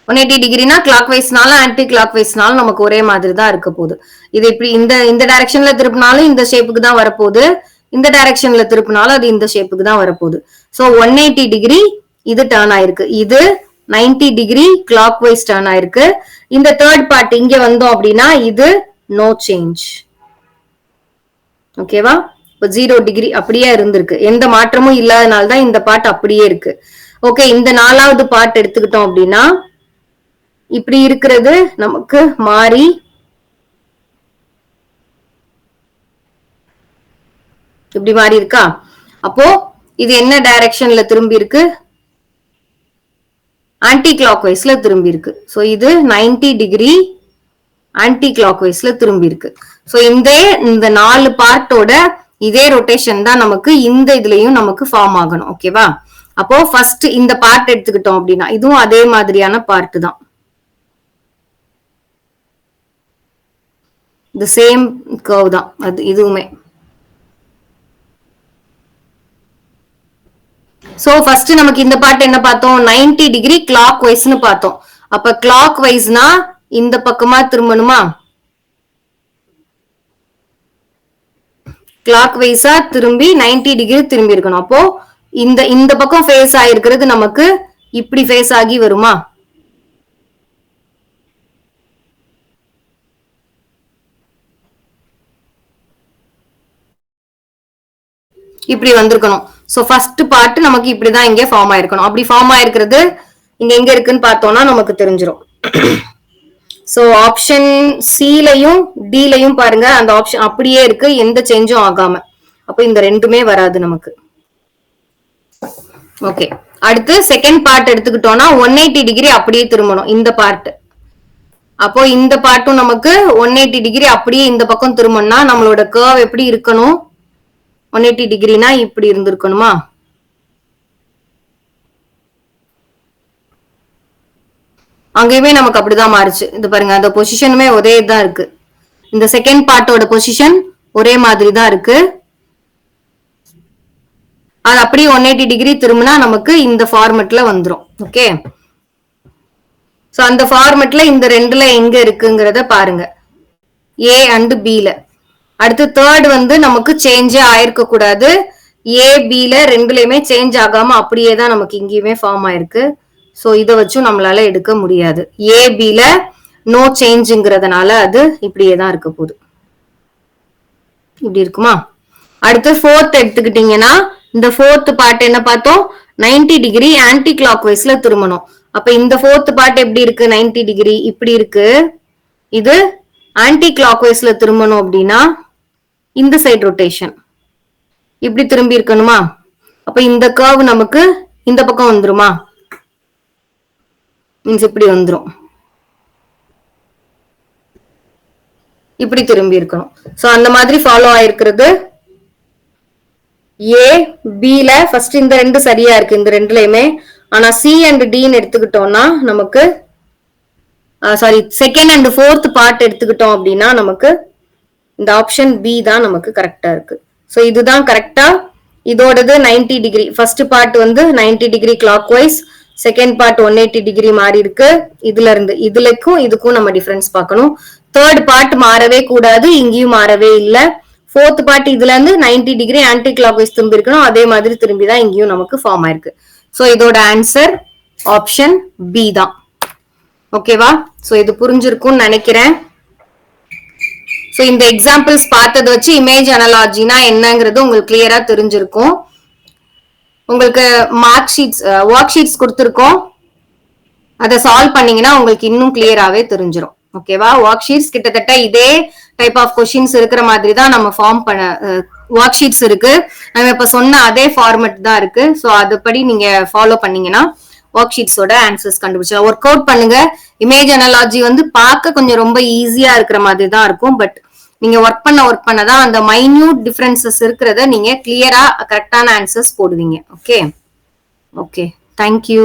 180 டிகிரினா கிளாக் வைஸ்னாலும் ஆன்டி கிளாக் வைஸ்னாலும் நமக்கு ஒரே மாதிரி தான் இருக்க போகுது. இது இப்படி இந்த டைரக்ஷன்ல திருப்பினாலும் இந்த ஷேப்புக்கு தான் வரப்போகுது, இந்த டைரக்ஷன்ல திருப்பினாலும் அது இந்த ஷேப்புக்கு தான் வரப்போகுது. சோ 180 டிகிரி இது டர்ன் ஆயிருக்கு, இது 90 டிகிரி கிளாக் வைஸ் டர்ன் ஆயிருக்கு. இந்த தேர்ட் பார்ட் இங்க வந்தோம் அப்படின்னா இது நோ சேஞ்ச். ஓகேவா? இப்போ 0 டிகிரி அப்படியே இருந்திருக்கு, எந்த மாற்றமும் இல்லாதனால தான் இந்த பார்ட் அப்படியே இருக்கு. ஓகே, இந்த 4வது பார்ட் எடுத்துக்கிட்டோம் அப்படின்னா இப்படி இருக்கிறது நமக்கு மாறி இப்படி மாறி இருக்கா. அப்போ இது என்ன டைரக்ஷன்ல திரும்பி இருக்கு? ஆன்டி கிளாக் வைஸ்ல திரும்பி இருக்கு. சோ இது 90 டிகிரி ஆன்டி கிளாக் வைஸ்ல திரும்பி இருக்கு. சோ இந்த 4 பார்ட்டோட இதே ரொட்டேஷன் தான் நமக்கு இந்த இதுலயும் நமக்கு ஃபார்ம் ஆகணும். ஓகேவா? அப்போ ஃபர்ஸ்ட் இந்த பார்ட் எடுத்துக்கிட்டோம் அப்படின்னா இதுவும் அதே மாதிரியான பார்ட் தான். இந்த சேம் கர்வ் தான் அது இதுவுமே. சோ ஃபர்ஸ்ட் நமக்கு இந்த பார்ட் என்ன பார்த்தோம்? 90 டிகிரி கிளாக் வைஸ்னு பார்த்தோம். அப்ப கிளாக் வைஸ்னா இந்த பக்கமா திரும்பணுமா? கிளாக் வைஸா திரும்பி 90 டிகிரி திரும்பி இருக்கணும். அப்போ இந்த பக்கம் ஃபேஸ் ஆயிருக்கிறது நமக்கு இப்படி ஃபேஸ் ஆகி வருமா? இப்படி வந்திருக்கணும். சோ ஃபர்ஸ்ட் பார்ட் நமக்கு இப்படிதான் இங்க ஃபார்ம் ஆயிருக்கணும். அப்படி ஃபார்ம் ஆயிருக்கிறது இங்க எங்க இருக்குன்னு பார்த்தோம்னா நமக்கு தெரிஞ்சிடும். சோ ஆப்ஷன் சிலையும் டிலையும் பாருங்க, அந்த ஆப்ஷன் அப்படியே இருக்கு, எந்த சேஞ்சும் ஆகாம. அப்ப இந்த ரெண்டுமே வராது நமக்கு. ஓகே, அடுத்து செகண்ட் பார்ட் எடுத்துக்கிட்டோம்னா 180 டிகிரி அப்படியே திரும்பணும் இந்த பார்ட். அப்போ இந்த பார்ட்டும் நமக்கு 180 டிகிரி அப்படியே இந்த பக்கம் திரும்பணும்னா நம்மளோட கர்வ் எப்படி இருக்கணும்? 180 டிகிரினா இப்படி இருந்திருக்கணுமா? அங்கேயுமே நமக்கு அப்படிதான் மாறுச்சு. இது பாருங்க, அந்த பொசிஷனுமே ஒரே தான் இருக்கு. இந்த செகண்ட் பார்ட்டோட பொசிஷன் ஒரே மாதிரி தான் இருக்கு. அது அப்படியே 180 டிகிரி திரும்பினா நமக்கு இந்த ஃபார்மெட்ல வந்துரும். ஓகே, சோ அந்த ஃபார்மெட்ல இந்த ரெண்டுல எங்க இருக்குங்கிறத பாருங்க, ஏ அண்ட் பில. அடுத்து தேர்ட் வந்து நமக்கு சேஞ்சே ஆயிருக்க கூடாது. ஏ பில ரெண்டுலயுமே சேஞ்ச் ஆகாம அப்படியே தான் நமக்கு இங்கேயுமே ஃபார்ம் ஆயிருக்கு. சோ இதை வச்சும் நம்மளால எடுக்க முடியாது. ஏ பில நோ சேஞ்சுங்கிறதுனால அது இப்படியே தான் இருக்க போகுது. இப்படி இருக்குமா? அடுத்து ஃபோர்த் எடுத்துக்கிட்டீங்கன்னா இந்த ஃபோர்த் பார்ட் என்ன பார்த்தோம், 90 டிகிரி ஆன்டி கிளாக் வைஸ்ல திரும்பணும். அப்ப இந்த ஃபோர்த் பார்ட் எப்படி இருக்கு, 90 டிகிரி இப்படி இருக்கு. இது ஆன்டி கிளாக் வைஸ்ல திரும்பணும் அப்படின்னா இந்த சைடு ரொட்டேஷன் இப்படி திரும்பி இருக்கணுமா? அப்ப இந்த கர்வ் நமக்கு இந்த பக்கம் வந்துருமா? மீன்ஸ் இப்படி வந்துரும், இப்படி திரும்பி இருக்கணும். சோ அந்த மாதிரி ஃபாலோ ஆயிருக்கிறது. ஏ பில ஃபர்ஸ்ட் இந்த ரெண்டு சரியா இருக்கு, இந்த ரெண்டுலயுமே. ஆனா சி அண்ட் டின்னு எடுத்துக்கிட்டோம்னா நமக்கு sorry second and fourth part எடுத்துக்கிட்டோம் அப்படின்னா நமக்கு இந்த ஆப்ஷன் பி தான் நமக்கு கரெக்டா இருக்கு. சோ இதுதான் கரெக்டா. இதோடது 90 டிகிரி, ஃபர்ஸ்ட் பார்ட் வந்து 90 degree clockwise, second part 180 degree மாறி இருக்கு. இதுல இருந்து இதுலக்கும் இதுக்கும் நம்ம டிஃபரன்ஸ் பார்க்கணும். தேர்ட் பார்ட் மாறவே கூடாது, இங்கேயும் மாறவே இல்ல. ஃபோர்த் பார்ட் இதுல இருந்து 90 டிகிரி ஆன்டி கிளாக் வைஸ் திரும்பி இருக்கணும், அதே மாதிரி திரும்பி தான் இங்கேயும் நமக்கு ஃபார்ம் ஆயிருக்கு. சோ இதோட ஆன்சர் ஆப்ஷன் பி தான். ஓகேவா? சோ இது புரிஞ்சிருக்கும்னு நினைக்கிறேன். சோ இந்த எக்ஸாம்பிள்ஸ் பார்த்ததை வச்சு இமேஜ் அனாலஜினா என்னங்கிறது உங்களுக்கு கிளியரா தெரிஞ்சிருக்கும். உங்களுக்கு மார்க் ஷீட்ஸ் ஒர்க் ஷீட்ஸ் கொடுத்துருக்கோம், அதை சால்வ் பண்ணீங்கன்னா உங்களுக்கு இன்னும் கிளியராவே தெரிஞ்சிடும். ஓகேவா? ஒர்க் ஷீட்ஸ் கிட்டத்தட்ட இதே டைப் ஆஃப் கொஸ்டின்ஸ் இருக்கிற மாதிரி தான் நம்ம ஃபார்ம் பண்ண ஒர்க் ஷீட்ஸ் இருக்கு. நம்ம இப்ப சொன்ன அதே ஃபார்மெட் தான் இருக்கு. ஸோ அதுபடி நீங்க ஃபாலோ பண்ணீங்கன்னா ஒர்க் ஷீட்ஸோட ஆன்சர்ஸ் கண்டுபிடிச்சலாம். ஒர்க் அவுட் பண்ணுங்க. இமேஜ் அனாலஜி வந்து பார்க்க கொஞ்சம் ரொம்ப ஈஸியா இருக்கிற மாதிரி தான் இருக்கும். பட் நீங்க ஒர்க் பண்ண தான் அந்த மைன்யூட் டிஃபரன்சஸ் இருக்கிறத நீங்க கிளியரா கரெக்டான ஆன்சர்ஸ் போடுவீங்க. Okay, thank you.